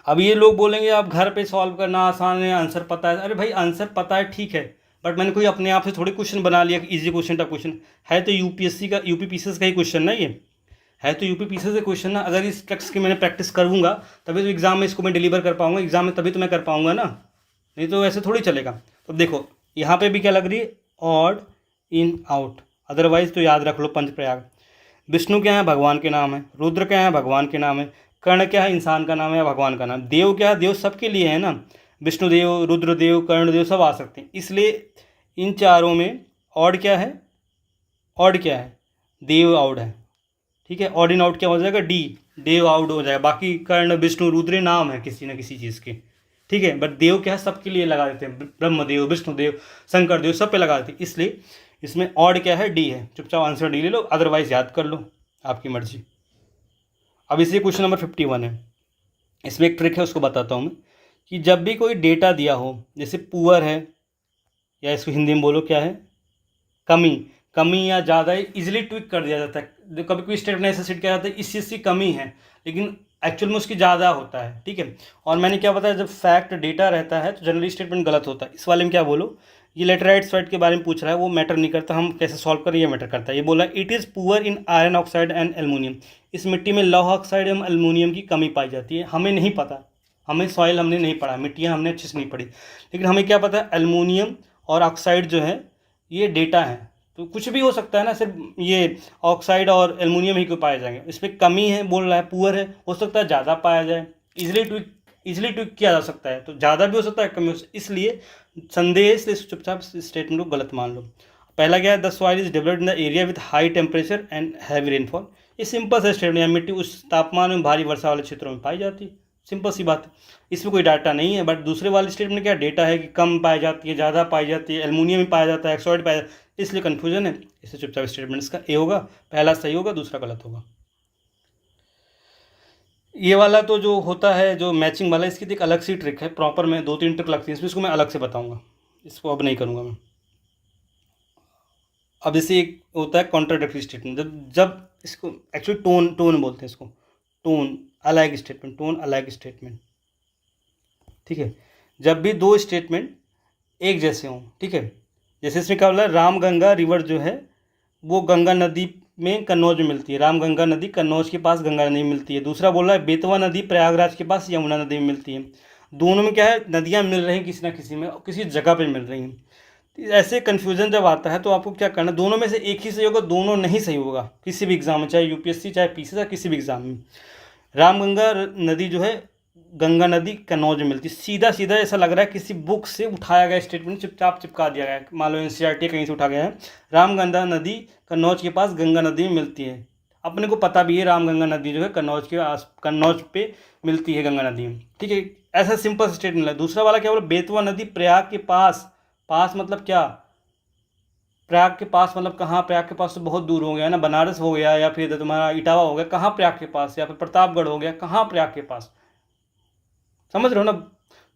अब ये लोग बोलेंगे आप घर पे सॉल्व करना आसान है, आंसर पता है। अरे भाई आंसर पता है ठीक है, बट मैंने कोई अपने आप से थोड़ी क्वेश्चन बना लिया कि इजी क्वेश्चन टफ क्वेश्चन है। तो यूपीएससी का, यूपीपीसीएस का ही क्वेश्चन ना ये है, तो यूपीपीसीएस का क्वेश्चन ना। अगर इस टेक्स्ट की मैंने प्रैक्टिस करूँगा तभी तो एग्जाम में इसको मैं डिलीवर कर पाऊँगा, एग्जाम में तभी तो मैं कर पाऊँगा ना, नहीं तो ऐसे थोड़ी चलेगा। तो देखो यहाँ पे भी क्या लग रही है, ऑड इन आउट। अदरवाइज तो याद रख लो पंचप्रयाग। विष्णु क्या है, भगवान के नाम है। रुद्र क्या है, भगवान के नाम है। कर्ण क्या है, इंसान का नाम है या भगवान का नाम। देव क्या है, देव सबके लिए है ना, विष्णुदेव, रुद्रदेव, कर्णदेव सब आ सकते हैं। इसलिए इन चारों में ऑड क्या है, ऑड क्या है, देव आउट है, ठीक है। ऑड इन आउट क्या हो जाएगा, डी, देव आउट हो जाएगा। बाकी कर्ण, विष्णु, रुद्र नाम है किसी न किसी चीज़ के, ठीक है। बट देव क्या है, सबके लिए लगा देते हैं, ब्रह्मदेव, विष्णुदेव, शंकर देव, सब पे लगा देते हैं। इसलिए इसमें ऑड क्या है, डी है। चुपचाप आंसर डी ले लो, अदरवाइज याद कर लो, आपकी मर्जी। अब इसी क्वेश्चन नंबर 51 है। इसमें एक ट्रिक है, उसको बताता हूँ मैं, कि जब भी कोई डेटा दिया हो, जैसे पुअर है, या इसको हिंदी में बोलो क्या है, कमी, कमी या ज़्यादा, इजीली ट्विक कर दिया जाता है। कभी कोई स्टेटमेंट ऐसा सेट किया जाता है इस चीज़ की कमी है, लेकिन एक्चुअल में उसकी ज़्यादा होता है, ठीक है। और मैंने क्या बताया, जब फैक्ट डेटा रहता है तो जनरली स्टेटमेंट गलत होता है। इस वाले में क्या बोलो, ये लेटराइट साइड के बारे में पूछ रहा है, वो मैटर नहीं करता, हम कैसे सॉल्व करें ये मैटर करता है। ये बोला it is poor in iron oxide and aluminium, इस मिट्टी में लौह ऑक्साइड एवं एल्युमिनियम की कमी पाई जाती है। हमें नहीं पता, हमें सॉइल हमने नहीं पढ़ा, मिट्टियाँ हमने अच्छे से नहीं पढ़ी, लेकिन हमें क्या पता है, एल्युमिनियम और ऑक्साइड जो है ये डेटा है। तो कुछ भी हो सकता है ना, सिर्फ ये ऑक्साइड और एल्युमिनियम ही को पाए जाएंगे। इसमें कमी है बोल रहा है, पुअर है, हो सकता है ज़्यादा पाया जाए, इजीली ट्विक किया जा सकता है, तो ज़्यादा भी हो सकता है, कमी हो सकता है। इसलिए संदेह से चुपचाप स्टेटमेंट को गलत मान लो। पहला क्या है, the soil is developed in the area with high temperature and heavy rainfall. ये सिंपल सा स्टेटमेंट, मिट्टी उस तापमान में भारी वर्षा वाले क्षेत्रों में पाई जाती है, सिंपल सी बात है, इसमें कोई डाटा नहीं है। बट दूसरे वाले स्टेटमेंट क्या डेटा है कि कम पाई जाती है, ज़्यादा पाई जाती है, एल्युमिनियम में पाया जाता है, ऑक्साइड पाया जाता है, इसलिए कन्फ्यूजन है। इससे चुपचाप स्टेटमेंट्स का ए होगा, पहला सही होगा, दूसरा गलत होगा। ये वाला तो जो होता है, जो मैचिंग वाला, इसकी तो एक अलग सी ट्रिक है, प्रॉपर में 2-3 ट्रिक लगती है इसमें, इसको मैं अलग से बताऊंगा, इसको अब नहीं करूंगा मैं। अब जैसे एक होता है कॉन्ट्राडिक्टरी स्टेटमेंट, जब जब इसको एक्चुअली टोन बोलते हैं इसको, टोन अलग स्टेटमेंट, टोन अलग स्टेटमेंट, ठीक है। जब भी दो स्टेटमेंट एक जैसे हों, ठीक है, जैसे इसमें क्या बोला, राम गंगा रिवर जो है वो गंगा नदी में कन्नौज में मिलती है, राम गंगा नदी कन्नौज के पास गंगा नदी में मिलती है। दूसरा बोल रहा है बेतवा नदी प्रयागराज के पास यमुना नदी में मिलती है। दोनों में क्या है, नदियाँ मिल रही हैं किसी ना किसी में, किसी जगह पर मिल रही हैं। तो ऐसे कन्फ्यूज़न जब आता है तो आपको क्या करना, दोनों में से एक ही सही होगा, दोनों नहीं सही होगा किसी भी एग्ज़ाम में, चाहे यूपीएससी चाहे पीसी, चाहे किसी भी एग्ज़ाम में। रामगंगा नदी जो है गंगा नदी कन्नौज में मिलती है, सीधा सीधा ऐसा लग रहा है किसी बुक से उठाया गया स्टेटमेंट, चुपचाप चिपका दिया गया है, मान लो एनसीईआरटी कहीं से उठा गया है। रामगंगा नदी कन्नौज के पास गंगा नदी में मिलती है, अपने को पता भी है रामगंगा नदी जो है कन्नौज पे मिलती है गंगा नदी में, ठीक है। ऐसा सिंपल स्टेटमेंट है। दूसरा वाला क्या बोला, बेतवा नदी प्रयाग के पास, पास मतलब क्या, प्रयाग के पास मतलब कहाँ, प्रयाग के पास तो बहुत दूर हो गया ना, बनारस हो गया या फिर तुम्हारा इटावा हो गया, कहाँ प्रयाग के पास, या फिर प्रतापगढ़ हो गया, कहाँ प्रयाग के पास, समझ रहे हो ना।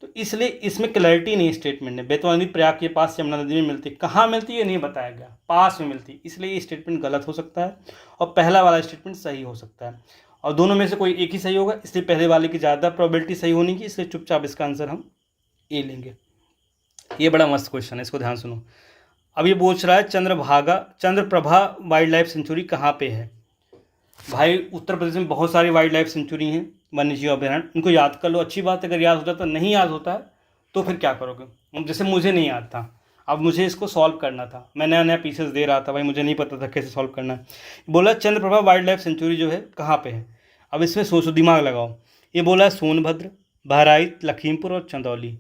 तो इसलिए इसमें क्लैरिटी नहीं, स्टेटमेंट है बेतवा नदी प्रयाग के पास यमुना नदी में मिलती है, कहाँ मिलती है नहीं बताया गया, पास में मिलती है, इसलिए ये स्टेटमेंट गलत हो सकता है और पहला वाला स्टेटमेंट सही हो सकता है। और दोनों में से कोई एक ही सही होगा, इसलिए पहले वाले की ज़्यादा प्रोबेबिलिटी सही होने की, इसलिए चुपचाप इसका आंसर हम ए लेंगे। ये बड़ा मस्त क्वेश्चन है, इसको ध्यान सुनो। अब ये पूछ रहा है चंद्रप्रभा वाइल्ड लाइफ सेंचुरी कहाँ पे है। भाई उत्तर प्रदेश में बहुत सारी वाइल्ड लाइफ सेंचुरी हैं, वन्य जीव अभयारण्य, उनको याद कर लो, अच्छी बात है। अगर याद होता है तो, नहीं याद होता है तो फिर क्या करोगे। जैसे मुझे नहीं याद था, अब मुझे इसको सॉल्व करना था, मैं नया नया पीसेस दे रहा था भाई, मुझे नहीं पता था कैसे सॉल्व करना है। बोला चंद्रप्रभा वाइल्ड लाइफ सेंचुरी जो है कहाँ पे है। अब इसमें सोचो, दिमाग लगाओ। ये बोला है सोनभद्र, बहराइच, लखीमपुर और चंदौली।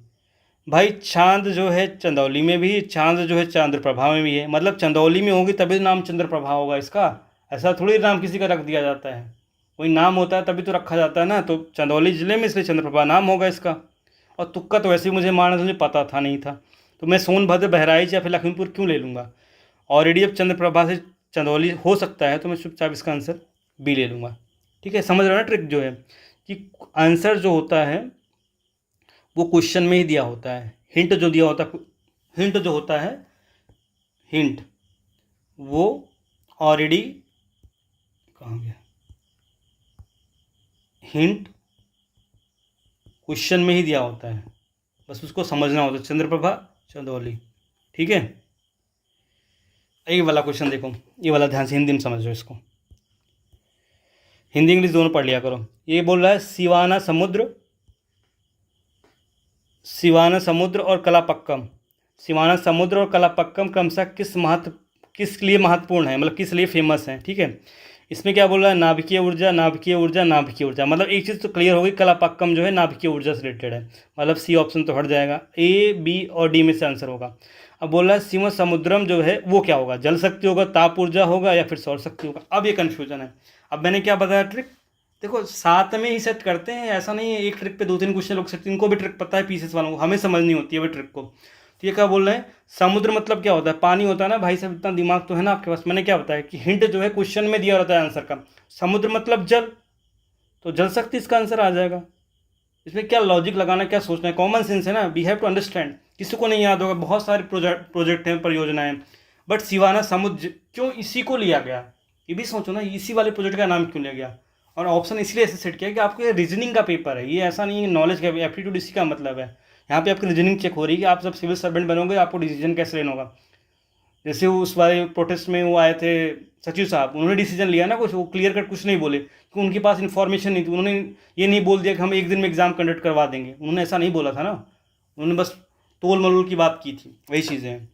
भाई चांद जो है चंदौली में भी, चांद जो है चंद्रप्रभा में भी है, मतलब चंदौली में होगी तभी नाम चंद्रप्रभा होगा इसका। ऐसा थोड़ी नाम किसी का रख दिया जाता है, कोई नाम होता है तभी तो रखा जाता है ना। तो चंदौली ज़िले में इसलिए चंद्रप्रभा नाम होगा इसका। और तुक्का तो वैसे ही मुझे मारना था, मुझे पता था नहीं था, तो मैं सोनभद्र, बहराइच या फिर लखीमपुर क्यों ले लूँगा। ऑलरेडी अब चंद्रप्रभा से चंदौली हो सकता है, तो मैं चुपचाप इसका आंसर बी ले लूँगा, ठीक है। समझ रहे हो ना ट्रिक जो है, कि आंसर जो होता है वो क्वेश्चन में ही दिया होता है, हिंट जो दिया होता है, हिंट जो होता है, हिंट वो ऑलरेडी, कहाँ गया, हिंट क्वेश्चन में ही दिया होता है, बस उसको समझना होता है। चंद्रप्रभा चंदौली, ठीक है। ये वाला क्वेश्चन देखो, ये वाला ध्यान से हिंदी में समझो इसको, हिंदी इंग्लिश दोनों पढ़ लिया करो। ये बोल रहा है सिवाना समुद्र और कलापक्कम, सिवाना समुद्र और कलापक्कम क्रमशः किस लिए महत्वपूर्ण है, मतलब किस लिए फेमस है, ठीक है। इसमें क्या बोल रहा है, नाभिकीय ऊर्जा, नाभिकीय ऊर्जा, नाभिकीय ऊर्जा, मतलब एक चीज़ तो क्लियर होगी, कलापक्कम जो है नाभिकीय ऊर्जा से रिलेटेड है, मतलब सी ऑप्शन तो हट जाएगा, ए बी और डी में से आंसर होगा। अब बोल रहा है शिव समुद्रम जो है वो क्या होगा, जल शक्ति होगा, ताप ऊर्जा होगा या फिर सौर शक्ति होगा। अब ये कन्फ्यूजन है। अब मैंने क्या बताया ट्रिक, देखो साथ में ही सेट करते हैं, ऐसा नहीं है एक ट्रिक पे दो तीन क्वेश्चन लोग सकते, इनको भी ट्रिक पता है पीसेस वालों को, हमें समझनी होती है वो ट्रिक को। तो ये क्या बोल रहे हैं, समुद्र मतलब क्या होता है, पानी होता है ना भाई साहब, इतना दिमाग तो है ना आपके पास। मैंने क्या बताया कि हिंट जो है क्वेश्चन में दिया रहता है आंसर का, समुद्र मतलब जल, तो जल शक्ति इसका आंसर आ जाएगा। इसमें क्या लॉजिक लगाना, क्या सोचना है, कॉमन सेंस है ना, वी हैव टू अंडरस्टैंड। किसी को नहीं याद होगा, बहुत सारे प्रोजेक्ट हैं, परियोजनाएं, बट सिवाना समुद्र क्यों इसी को लिया गया, ये भी सोचो ना, इसी वाले प्रोजेक्ट का नाम क्यों लिया गया। और ऑप्शन इसलिए ऐसे सेट किया कि आपको ये रीजनिंग का पेपर है, ये ऐसा नहीं है नॉलेज का, एप्टीट्यूड इसी का मतलब है। यहाँ पे आपकी रीजनिंग चेक हो रही है कि आप जब सिविल सर्वेंट बनोगे आपको डिसीजन कैसे लेना होगा। जैसे उस वाले प्रोटेस्ट में वो आए थे सचिव साहब, उन्होंने डिसीजन लिया ना कुछ, वो क्लियर कट कुछ नहीं बोले क्योंकि उनके पास इन्फॉर्मेशन नहीं थी। उन्होंने ये नहीं बोल दिया कि हम एक दिन में एग्ज़ाम कंडक्ट करवा देंगे, उन्होंने ऐसा नहीं बोला था ना, उन्होंने बस तोल मलोल की बात की थी, वही चीज़ें हैं।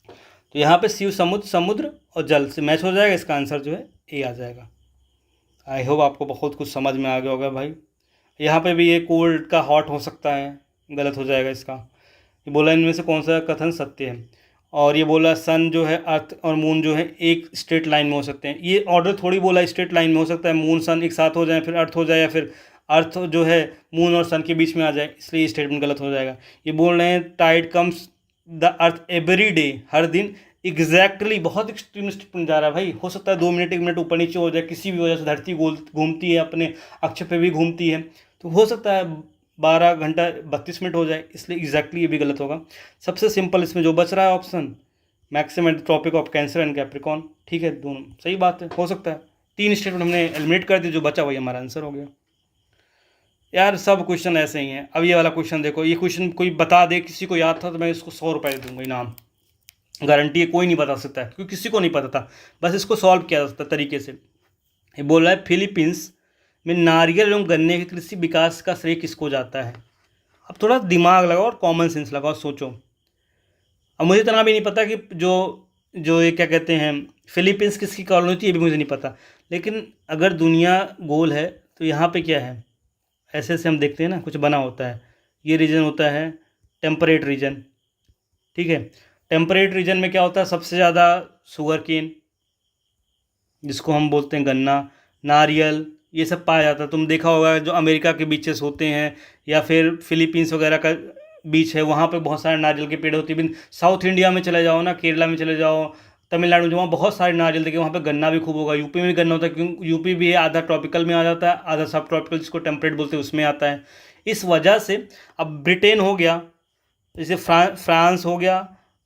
तो यहाँ पे शिव समुद्र और जल से मैच हो जाएगा, इसका आंसर जो है ए आ जाएगा। आई होप आपको बहुत कुछ समझ में आ गया होगा भाई। यहाँ पे भी ये कोल्ड का हॉट हो सकता है, गलत हो जाएगा इसका। ये बोला इनमें से कौन सा कथन सत्य है, और ये बोला सन जो है अर्थ और मून जो है एक स्ट्रेट लाइन में हो सकते हैं। ये ऑर्डर थोड़ी बोला स्ट्रेट लाइन में हो सकता है, मून सन एक साथ हो जाए, फिर अर्थ हो जाए, या फिर अर्थ जो है मून और सन के बीच में आ जाए, इसलिए ये स्टेटमेंट गलत हो जाएगा। ये बोल रहे हैं tide comes the earth every day, हर दिन एग्जैक्टली, बहुत एक्सट्रीम स्टेटमेंट जा रहा है भाई। हो सकता है 2 मिनट 1 मिनट ऊपर नीचे हो जाए, किसी भी वजह से धरती घूमती है, अपने अक्ष पे भी घूमती है, तो हो सकता है 12 घंटा 32 मिनट हो जाए, इसलिए एग्जैक्टली ये भी गलत होगा। सबसे सिंपल इसमें जो बच रहा है option maximum at the tropic of Cancer and Capricorn, ठीक है, दोनों सही बात है, हो सकता है 3 स्टेटमेंट हमने एलिमिनेट कर दिए, जो बचा वही हमारा आंसर हो गया। यार सब क्वेश्चन ऐसे ही हैं। अब ये वाला क्वेश्चन देखो, ये क्वेश्चन कोई बता दे, किसी को याद था तो मैं इसको 100 रुपये दे दूंगा इनाम, गारंटी है। कोई नहीं बता सकता है क्योंकि किसी को नहीं पता था, बस इसको सॉल्व किया जा सकता तरीके से। ये बोल रहा है फिलीपींस में नारियल एवं गन्ने के कृषि विकास का श्रेय किसको जाता है। अब थोड़ा दिमाग लगाओ और कॉमन सेंस लगाओ, सोचो। अब मुझे इतना भी नहीं पता कि जो जो ये क्या कहते हैं फिलीपींस किसकी कॉलोनी थी, ये भी मुझे नहीं पता। लेकिन अगर दुनिया गोल है तो यहाँ पे क्या है, ऐसे ऐसे हम देखते हैं ना कुछ बना होता है। ये रीजन होता है टेम्परेट रीजन, ठीक है। टेम्परेट रीजन में क्या होता है, सबसे ज़्यादा शुगर केन, जिसको हम बोलते हैं गन्ना, नारियल, ये सब पाया जाता है। तुम देखा होगा जो अमेरिका के बीचेस होते हैं या फिर फिलीपींस वगैरह का बीच है, वहाँ पे बहुत सारे नारियल के पेड़ होते हैं। साउथ इंडिया में चले जाओ ना, केरला में चले जाओ, तमिलनाडु में, वहाँ बहुत सारे नारियल देखे, वहाँ पे गन्ना भी खूब होगा। यूपी में भी गन्ना होता है, क्योंकि यूपी भी आधा ट्रॉपिकल में आ जाता है, आधा सब ट्रॉपिकल जिसको टेम्परेट बोलते हैं उसमें आता है। इस वजह से अब ब्रिटेन हो गया, जैसे फ्रांस हो गया,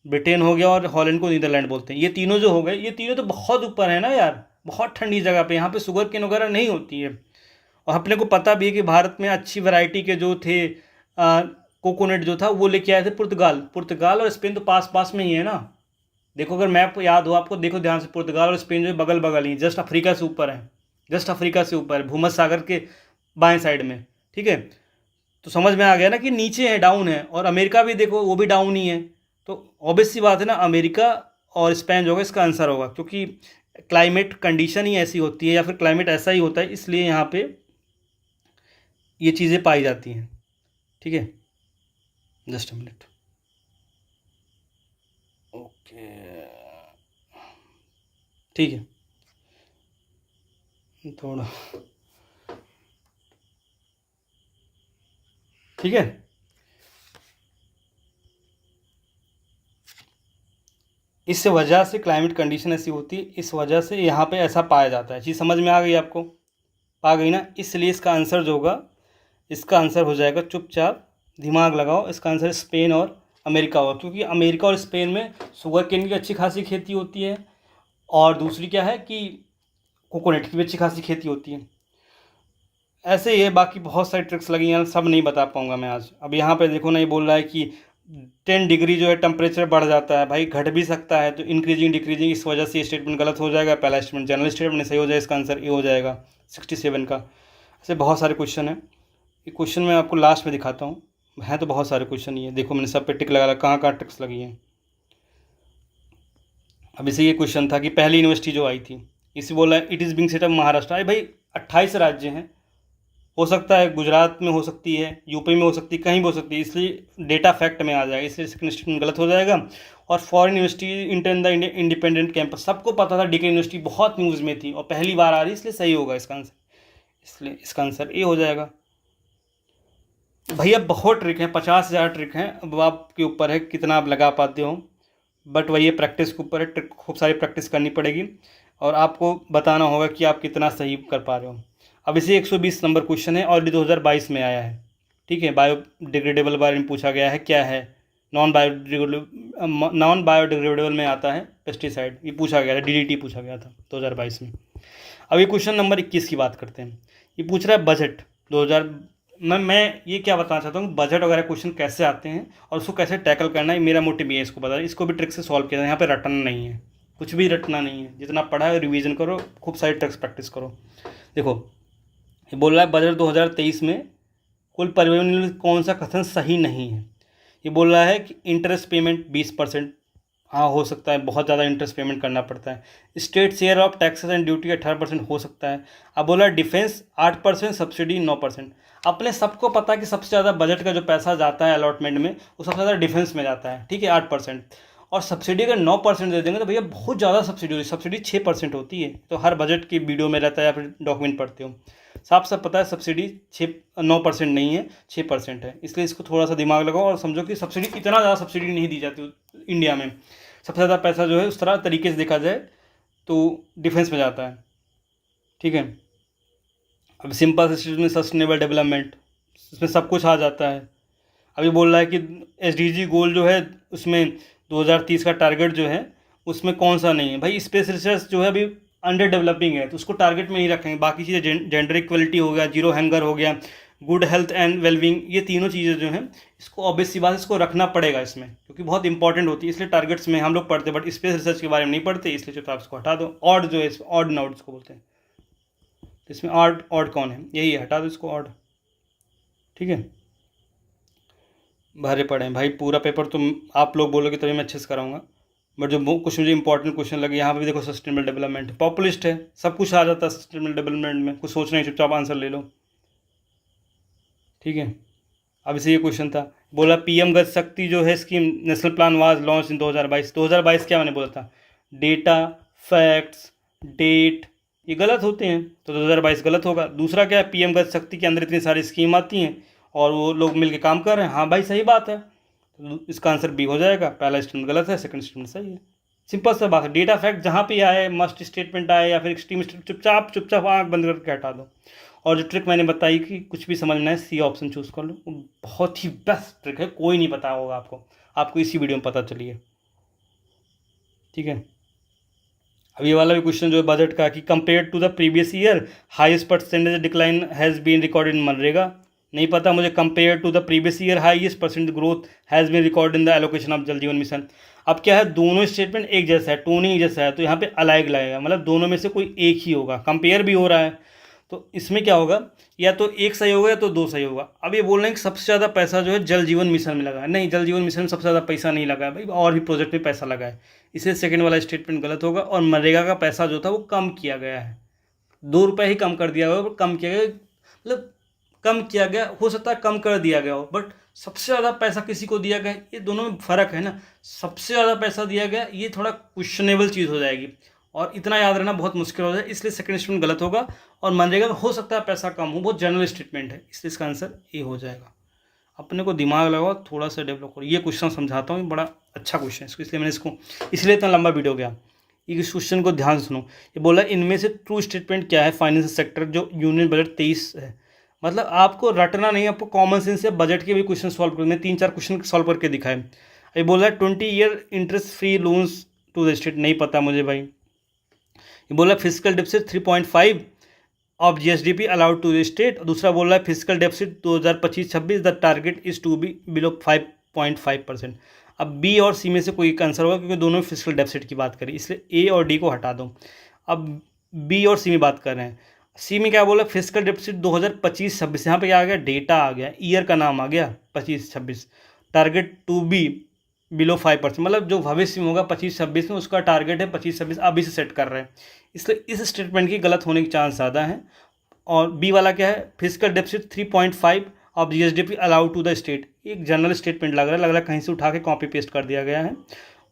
ब्रिटेन हो गया, और हॉलैंड को नीदरलैंड बोलते हैं। ये तीनों जो हो गए, ये तीनों तो बहुत ऊपर है ना यार, बहुत ठंडी जगह पे, यहाँ पे शुगर केन वगैरह नहीं होती है। और अपने को पता भी है कि भारत में अच्छी वैरायटी के जो थे कोकोनट जो था वो लेके आए थे पुर्तगाल और स्पेन तो पास पास में ही है ना। देखो अगर मैप याद हो आपको, देखो ध्यान से, पुर्तगाल और स्पेन जो है बगल बगल ही, जस्ट अफ्रीका से ऊपर है, जस्ट अफ्रीका से ऊपर है, भूमध्य सागर के बाएं साइड में, ठीक है। तो समझ में आ गया ना कि नीचे है, डाउन है। और अमेरिका भी देखो वो भी डाउन ही है। तो ऑब्वियस सी बात है ना, अमेरिका और स्पेन जो होगा इसका आंसर होगा, क्योंकि क्लाइमेट कंडीशन ही ऐसी होती है या फिर क्लाइमेट ऐसा ही होता है, इसलिए यहाँ पे ये चीज़ें पाई जाती हैं, ठीक है। जस्ट अ मिनट, ओके, ठीक है, थोड़ा ठीक है। इस वजह से क्लाइमेट कंडीशन ऐसी होती है, इस वजह से यहाँ पे ऐसा पाया जाता है। चीज़ समझ में आ गई आपको, आ गई ना। इसलिए इसका आंसर जो होगा, इसका आंसर हो जाएगा, चुपचाप दिमाग लगाओ, इसका आंसर स्पेन और अमेरिका होगा। क्योंकि अमेरिका और स्पेन में शुगर केन की अच्छी खासी खेती होती है, और दूसरी क्या है कि कोकोनट की भी अच्छी खासी खेती होती है। ऐसे ही है, बाकी बहुत सारी ट्रिक्स लगी हैं, सब नहीं बता पाऊंगा मैं आज। अब यहाँ पे देखो ना, ये बोल रहा है कि 10 डिग्री जो है टेम्परेचर बढ़ जाता है। भाई घट भी सकता है, तो इंक्रीजिंग डिक्रीजिंग, इस वजह से ये स्टेटमेंट गलत हो जाएगा। पहला स्टेटमेंट जनरल स्टेटमेंट सही हो जाए, इसका आंसर ए हो जाएगा 67 का। ऐसे बहुत सारे क्वेश्चन हैं, ये क्वेश्चन मैं आपको लास्ट में दिखाता हूँ। हैं तो बहुत सारे क्वेश्चन, ये देखो मैंने सब पे टिक लगा, कहाँ कहाँ ट्रिक्स लगी हैं। अब इसे ये क्वेश्चन था कि पहली यूनिवर्सिटी जो आई थी, इसे बोला it is being setup Maharashtra. अरे भाई 28 राज्य हैं, हो सकता है गुजरात में हो सकती है, यूपी में हो सकती है, कहीं भी हो सकती है, इसलिए डेटा फैक्ट में आ जाएगा, इसलिए सेकंड स्टेटमेंट गलत हो जाएगा। और foreign university enter the independent campus, सबको पता था डीके यूनिवर्सिटी बहुत न्यूज़ में थी और पहली बार आ रही, इसलिए सही होगा इसका आंसर, इसलिए इसका आंसर ए हो जाएगा। भैया बहुत ट्रिक है, 50,000 ट्रिक हैं, अब आपके ऊपर है कितना आप लगा पाते हो। बट वही प्रैक्टिस के ऊपर है, ट्रिक खूब सारी प्रैक्टिस करनी पड़ेगी और आपको बताना होगा कि आप कितना सही कर पा रहे हो। अब इसे 120 नंबर क्वेश्चन है और 2022 में आया है, ठीक है। बायोडिग्रेडेबल बारे में पूछा गया है, क्या है नॉन बायोडिग्रेडेबल में आता है पेस्टिसाइड, ये पूछा गया था, डीडीटी पूछा गया था 2022 में। अब ये क्वेश्चन नंबर 21 की बात करते हैं। ये पूछ रहा है बजट 2000, मैं ये क्या बताना चाहता हूँ, बजट वगैरह क्वेश्चन कैसे आते हैं और उसको कैसे टैकल करना है, मेरा मोटिव ये है इसको बताना। इसको भी ट्रिक से सॉल्व किया, यहाँ पे रटना नहीं है, कुछ भी रटना नहीं है, जितना पढ़ा है रिवीजन करो, खूब सारी ट्रिक्स प्रैक्टिस करो। देखो ये बोल रहा है बजट 2023 में कुल परिवहन कौन सा कथन सही नहीं है। ये बोल रहा है कि इंटरेस्ट पेमेंट 20%, हाँ हो सकता है, बहुत ज़्यादा इंटरेस्ट पेमेंट करना पड़ता है। State share of taxes and duty 18% हो सकता है। अब बोला डिफेंस 8%, सब्सिडी 9%। अपने सबको पता है कि सबसे ज़्यादा बजट का जो पैसा जाता है अलॉटमेंट में, वो सबसे ज़्यादा डिफेंस में जाता है, ठीक है 8%। और सब्सिडी अगर 9% दे देंगे तो भैया बहुत ज़्यादा सब्सिडी होती है, सब्सिडी 6% होती है। तो हर बजट की वीडियो में रहता है या फिर डॉक्यूमेंट पढ़ते हो, साफ साफ पता है सब्सिडी 9% नहीं है, 6% है। इसलिए इसको थोड़ा सा दिमाग लगाओ और समझो कि सब्सिडी, इतना ज़्यादा सब्सिडी नहीं दी जाती इंडिया में। सबसे ज़्यादा पैसा जो है उस तरह तरीके से देखा जाए तो डिफेंस में जाता है, ठीक है। अब सिंपल में सस्टेनेबल डेवलपमेंट, इसमें सब कुछ आ जाता है। अभी बोल रहा है कि एसडीजी गोल जो है उसमें 2030 का टारगेट जो है उसमें कौन सा नहीं है। भाई स्पेस रिसर्च जो है अभी अंडर डेवलपिंग है तो उसको टारगेट में नहीं रखेंगे। बाकी चीज़ें जेंडर इक्वलिटी हो गया, जीरो हैंगर हो गया, गुड हेल्थ एंड वेलबींग, ये तीनों चीज़ें जो हैं इसको ऑब्वियस सी बात है इसको रखना पड़ेगा इसमें, क्योंकि बहुत इंपॉर्टेंट होती है। इसलिए टारगेट्स में हम लोग पढ़ते बट स्पेस रिसर्च के बारे में नहीं पढ़ते, इसलिए चुपचाप इसको हटा दो। ऑड जो है ऑड नॉड इसको बोलते हैं, तो इसमें ऑड ऑड कौन है, यही है, हटा दो इसको ऑड। ठीक है, भरे पड़े हैं भाई, पूरा पेपर तुम आप लोग बोलोगे तभी मैं अच्छे से कराऊंगा, बट जो कुछ मुझे इंपॉर्टेंट क्वेश्चन लगे यहाँ पे भी देखो, सस्टेनेबल डेवलपमेंट पॉपुलिस्ट है, सब कुछ आ जाता है सस्टेनेबल डेवलपमेंट में, कुछ सोचना ही, चुपचाप आंसर ले लो। ठीक है, अब इसे ये क्वेश्चन था, बोला पीएम गति शक्ति जो है scheme national plan was launch in 2022। 2022 क्या मैंने बोला था, डेटा फैक्ट्स डेट ये गलत होते हैं, तो 2022 गलत होगा। दूसरा क्या है, पीएम गति शक्ति के अंदर इतनी सारी स्कीम आती हैं और वो लोग मिलके काम कर रहे हैं, हाँ भाई सही बात है, तो इसका आंसर बी हो जाएगा। पहला स्टेटमेंट गलत है, सेकंड स्टेटमेंट सही है, सिंपल सा बात है। डेटा फैक्ट जहाँ पे आए, मस्ट स्टेटमेंट आए या फिर एक्सट्रीम चुपचाप चुपचाप आँख बंद करके हटा दो। और जो ट्रिक मैंने बताई कि कुछ भी समझना है सी ऑप्शन चूज़ कर लो, वो बहुत ही बेस्ट ट्रिक है, कोई नहीं पता होगा आपको इसी वीडियो में पता चली है। ठीक है, अब ये वाला भी क्वेश्चन जो है बजट का, कि compare to the previous year highest percentage decline has been recorded in मनरेगा। नहीं पता मुझे, compare to the previous year highest percent growth has been record in the allocation of Jal Jeevan mission. अब क्या है, दोनों स्टेटमेंट एक जैसा है, टोन ही जैसा है, तो यहाँ पे अलाइक लगेगा, मतलब दोनों में से कोई एक ही होगा, कंपेयर भी हो रहा है, तो इसमें क्या होगा, या तो एक सही होगा या तो दो सही होगा। अब ये बोल रहे हैं कि सबसे ज़्यादा पैसा जो है जल जीवन मिशन में लगा है, नहीं, जल जीवन मिशन में सबसे ज़्यादा पैसा नहीं लगा है भाई, और भी प्रोजेक्ट में पैसा लगा है, इसलिए सेकंड वाला स्टेटमेंट गलत होगा। और मनरेगा का पैसा जो था वो कम किया गया है, 2 रुपये ही कम कर दिया गया, कम किया गया, मतलब कम किया गया, हो सकता है कम कर दिया गया हो, बट सबसे ज़्यादा पैसा किसी को दिया गया, ये दोनों में फ़र्क है ना। सबसे ज़्यादा पैसा दिया गया ये थोड़ा क्वेश्चनेबल चीज़ हो जाएगी और इतना याद रहना बहुत मुश्किल हो जाए, इसलिए सेकंड स्टेटमेंट गलत होगा। और मनरेगा में हो सकता है पैसा कम हो, बहुत जनरल स्टेटमेंट है, इसलिए इसका आंसर ए हो जाएगा। अपने को दिमाग लगाओ, थोड़ा सा डेवलप करो। ये क्वेश्चन समझाता हूँ, बड़ा अच्छा क्वेश्चन है, इसलिए मैंने इसको, इसलिए इतना लंबा वीडियो गया। इस क्वेश्चन को ध्यान से सुनो, ये बोला इनमें से ट्रू स्टेटमेंट क्या है फाइनेंशियल सेक्टर जो यूनियन बजट 23 है। मतलब आपको रटना नहीं, आपको कॉमन सेंस से बजट के भी क्वेश्चन सॉल्व करने, 3-4 क्वेश्चन सॉल्व करके दिखाए। ये बोला है 20 year interest free loans to the state, नहीं पता मुझे भाई। ये बोला physical deficit 3.5 of GSDP allowed to the state. दूसरा बोल रहा है physical deficit 2025-26 the target is to be below 5.5%। अब बी और सी में से कोई एक आंसर होगा, क्योंकि दोनों फिजिकल डेफिसिट की बात करें, इसलिए ए और डी को हटा दो। अब बी और सी में बात कर रहे हैं, सी में क्या बोला, फिजिकल डेफिसिट 2025-26, यहाँ पे क्या आ गया, डेटा आ गया, ईयर का नाम आ गया 25-26, टारगेट टू बी बिलो 5%, मतलब जो भविष्य में होगा 25-26 में उसका टारगेट है 25-26, अभी से सेट कर रहे हैं, इसलिए इस स्टेटमेंट की गलत होने के चांस ज़्यादा हैं। और बी वाला क्या है, physical deficit 3.5 of GSDP allowed to the state, एक जनरल स्टेटमेंट लग रहा है कहीं से उठा के कॉपी पेस्ट कर दिया गया है,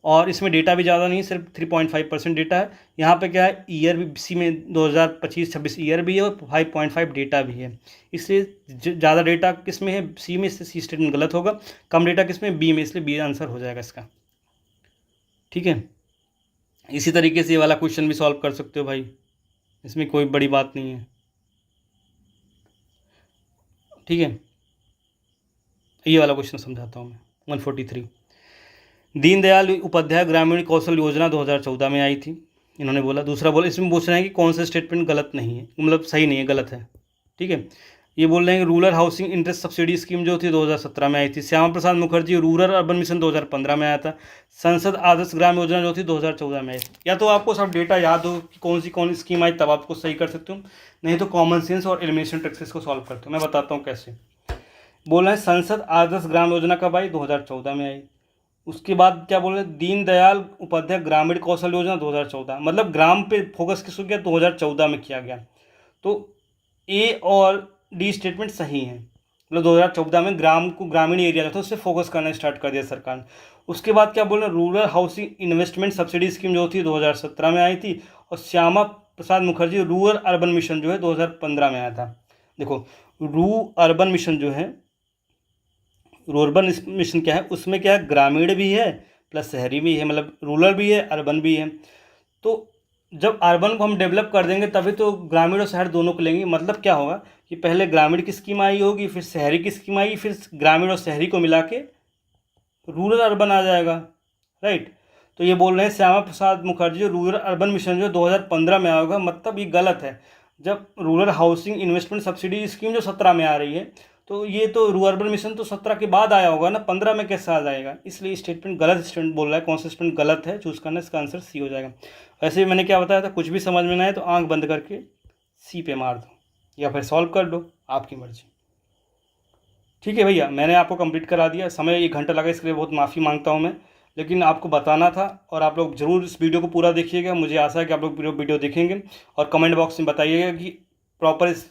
और इसमें डेटा भी ज़्यादा नहीं है, सिर्फ 3.5% डेटा है। यहाँ पे क्या है, ईयर भी सी में 2025-26 ईयर भी है और 5.5 डेटा भी है, इसलिए ज़्यादा डेटा किस में है, सी में, इससे सी स्टेटमेंट गलत होगा। कम डेटा किस में, बी में, इसलिए बी आंसर हो जाएगा इसका। ठीक है, इसी तरीके से ये वाला क्वेश्चन भी सॉल्व कर सकते हो भाई, इसमें कोई बड़ी बात नहीं है। ठीक है, ये वाला क्वेश्चन समझाता हूँ मैं, 143 दीनदयाल उपाध्याय ग्रामीण कौशल योजना 2014 में आई थी, इन्होंने बोला। दूसरा बोला, इसमें पूछ रहे हैं कि कौन सा स्टेटमेंट गलत नहीं है, मतलब सही नहीं है, गलत है। ठीक है, ये बोल रहे हैं कि rural housing interest subsidy scheme जो थी 2017 में आई थी। Shyama Prasad Mukherjee rural urban mission 2015 में आया था। संसद आदर्श ग्राम योजना जो थी 2014 में आई थी। या तो आपको सब डेटा याद हो कि कौन सी स्कीम आई, तब आपको सही कर सकते हो, नहीं तो कॉमन सेंस और एलिमिनेशन ट्रिक्स को सॉल्व करते हो। मैं बताता हूँ कैसे। बोल रहे हैं संसद आदर्श ग्राम योजना कब आई, 2014 में आई। उसके बाद क्या बोल रहे हैं, दीनदयाल उपाध्याय ग्रामीण कौशल योजना 2014, मतलब ग्राम पे फोकस किस गया, 2014 में किया गया। तो ए और डी स्टेटमेंट सही है, मतलब 2014 में ग्राम को, ग्रामीण एरिया जो था उससे फोकस करना स्टार्ट कर दिया सरकार ने। उसके बाद क्या बोल रहे हैं, rural housing investment subsidy scheme जो थी 2017 में आई थी, और Shyama Prasad Mukherjee rural urban mission जो है 2015 में आया था। देखो, अर्बन मिशन जो है, रूरबन मिशन क्या है, उसमें क्या है, ग्रामीण भी है प्लस शहरी भी है, मतलब रूरल भी है अर्बन भी है। तो जब अर्बन को हम डेवलप कर देंगे तभी तो ग्रामीण और शहर दोनों को लेंगे। मतलब क्या होगा कि पहले ग्रामीण की स्कीम आई होगी, फिर शहरी की स्कीम आएगी, फिर ग्रामीण और शहरी को मिला के रूरल अर्बन आ जाएगा, राइट। तो ये बोल रहे हैं श्यामा प्रसाद मुखर्जी जो रूरल अर्बन मिशन जो 2015 में आया होगा, मतलब ये गलत है। जब rural housing investment subsidy scheme जो 17 में आ रही है, तो ये तो रूरल अर्बन मिशन तो 17 के बाद आया होगा ना, 15 में कैसे आ जाएगा? इसलिए स्टेटमेंट गलत स्टेटमेंट बोल रहा है, कौन सा स्टेटमेंट गलत है चूज़ करना, इसका आंसर सी हो जाएगा। वैसे ही मैंने क्या बताया था, कुछ भी समझ में ना आए तो आंख बंद करके सी पे मार दो या फिर सॉल्व कर दो, आपकी मर्जी। ठीक है भैया, मैंने आपको कंप्लीट करा दिया। समय 1 घंटा लगा, इसके लिए बहुत माफ़ी मांगता हूँ मैं, लेकिन आपको बताना था। और आप लोग ज़रूर इस वीडियो को पूरा देखिएगा। मुझे आशा है कि आप लोग पूरा वीडियो देखेंगे और कमेंट बॉक्स में बताइएगा कि प्रॉपर इस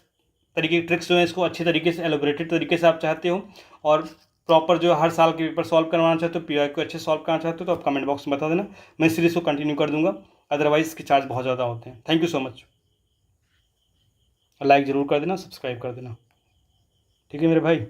तरीके की ट्रिक्स जो है इसको अच्छे तरीके से एलोबरेटेड तरीके से आप चाहते हो, और प्रॉपर जो हर साल के पेपर सॉल्व करवाना चाहते हो, पीआई को अच्छे सॉल्व करना चाहते हो, तो आप कमेंट बॉक्स में बता देना। मैं इस सीरीज़ को कंटिन्यू कर दूंगा, अदरवाइज़ इसके चार्ज बहुत ज़्यादा होते हैं। Thank you so much. Like ज़रूर कर देना, सब्सक्राइब कर देना। ठीक है मेरे भाई।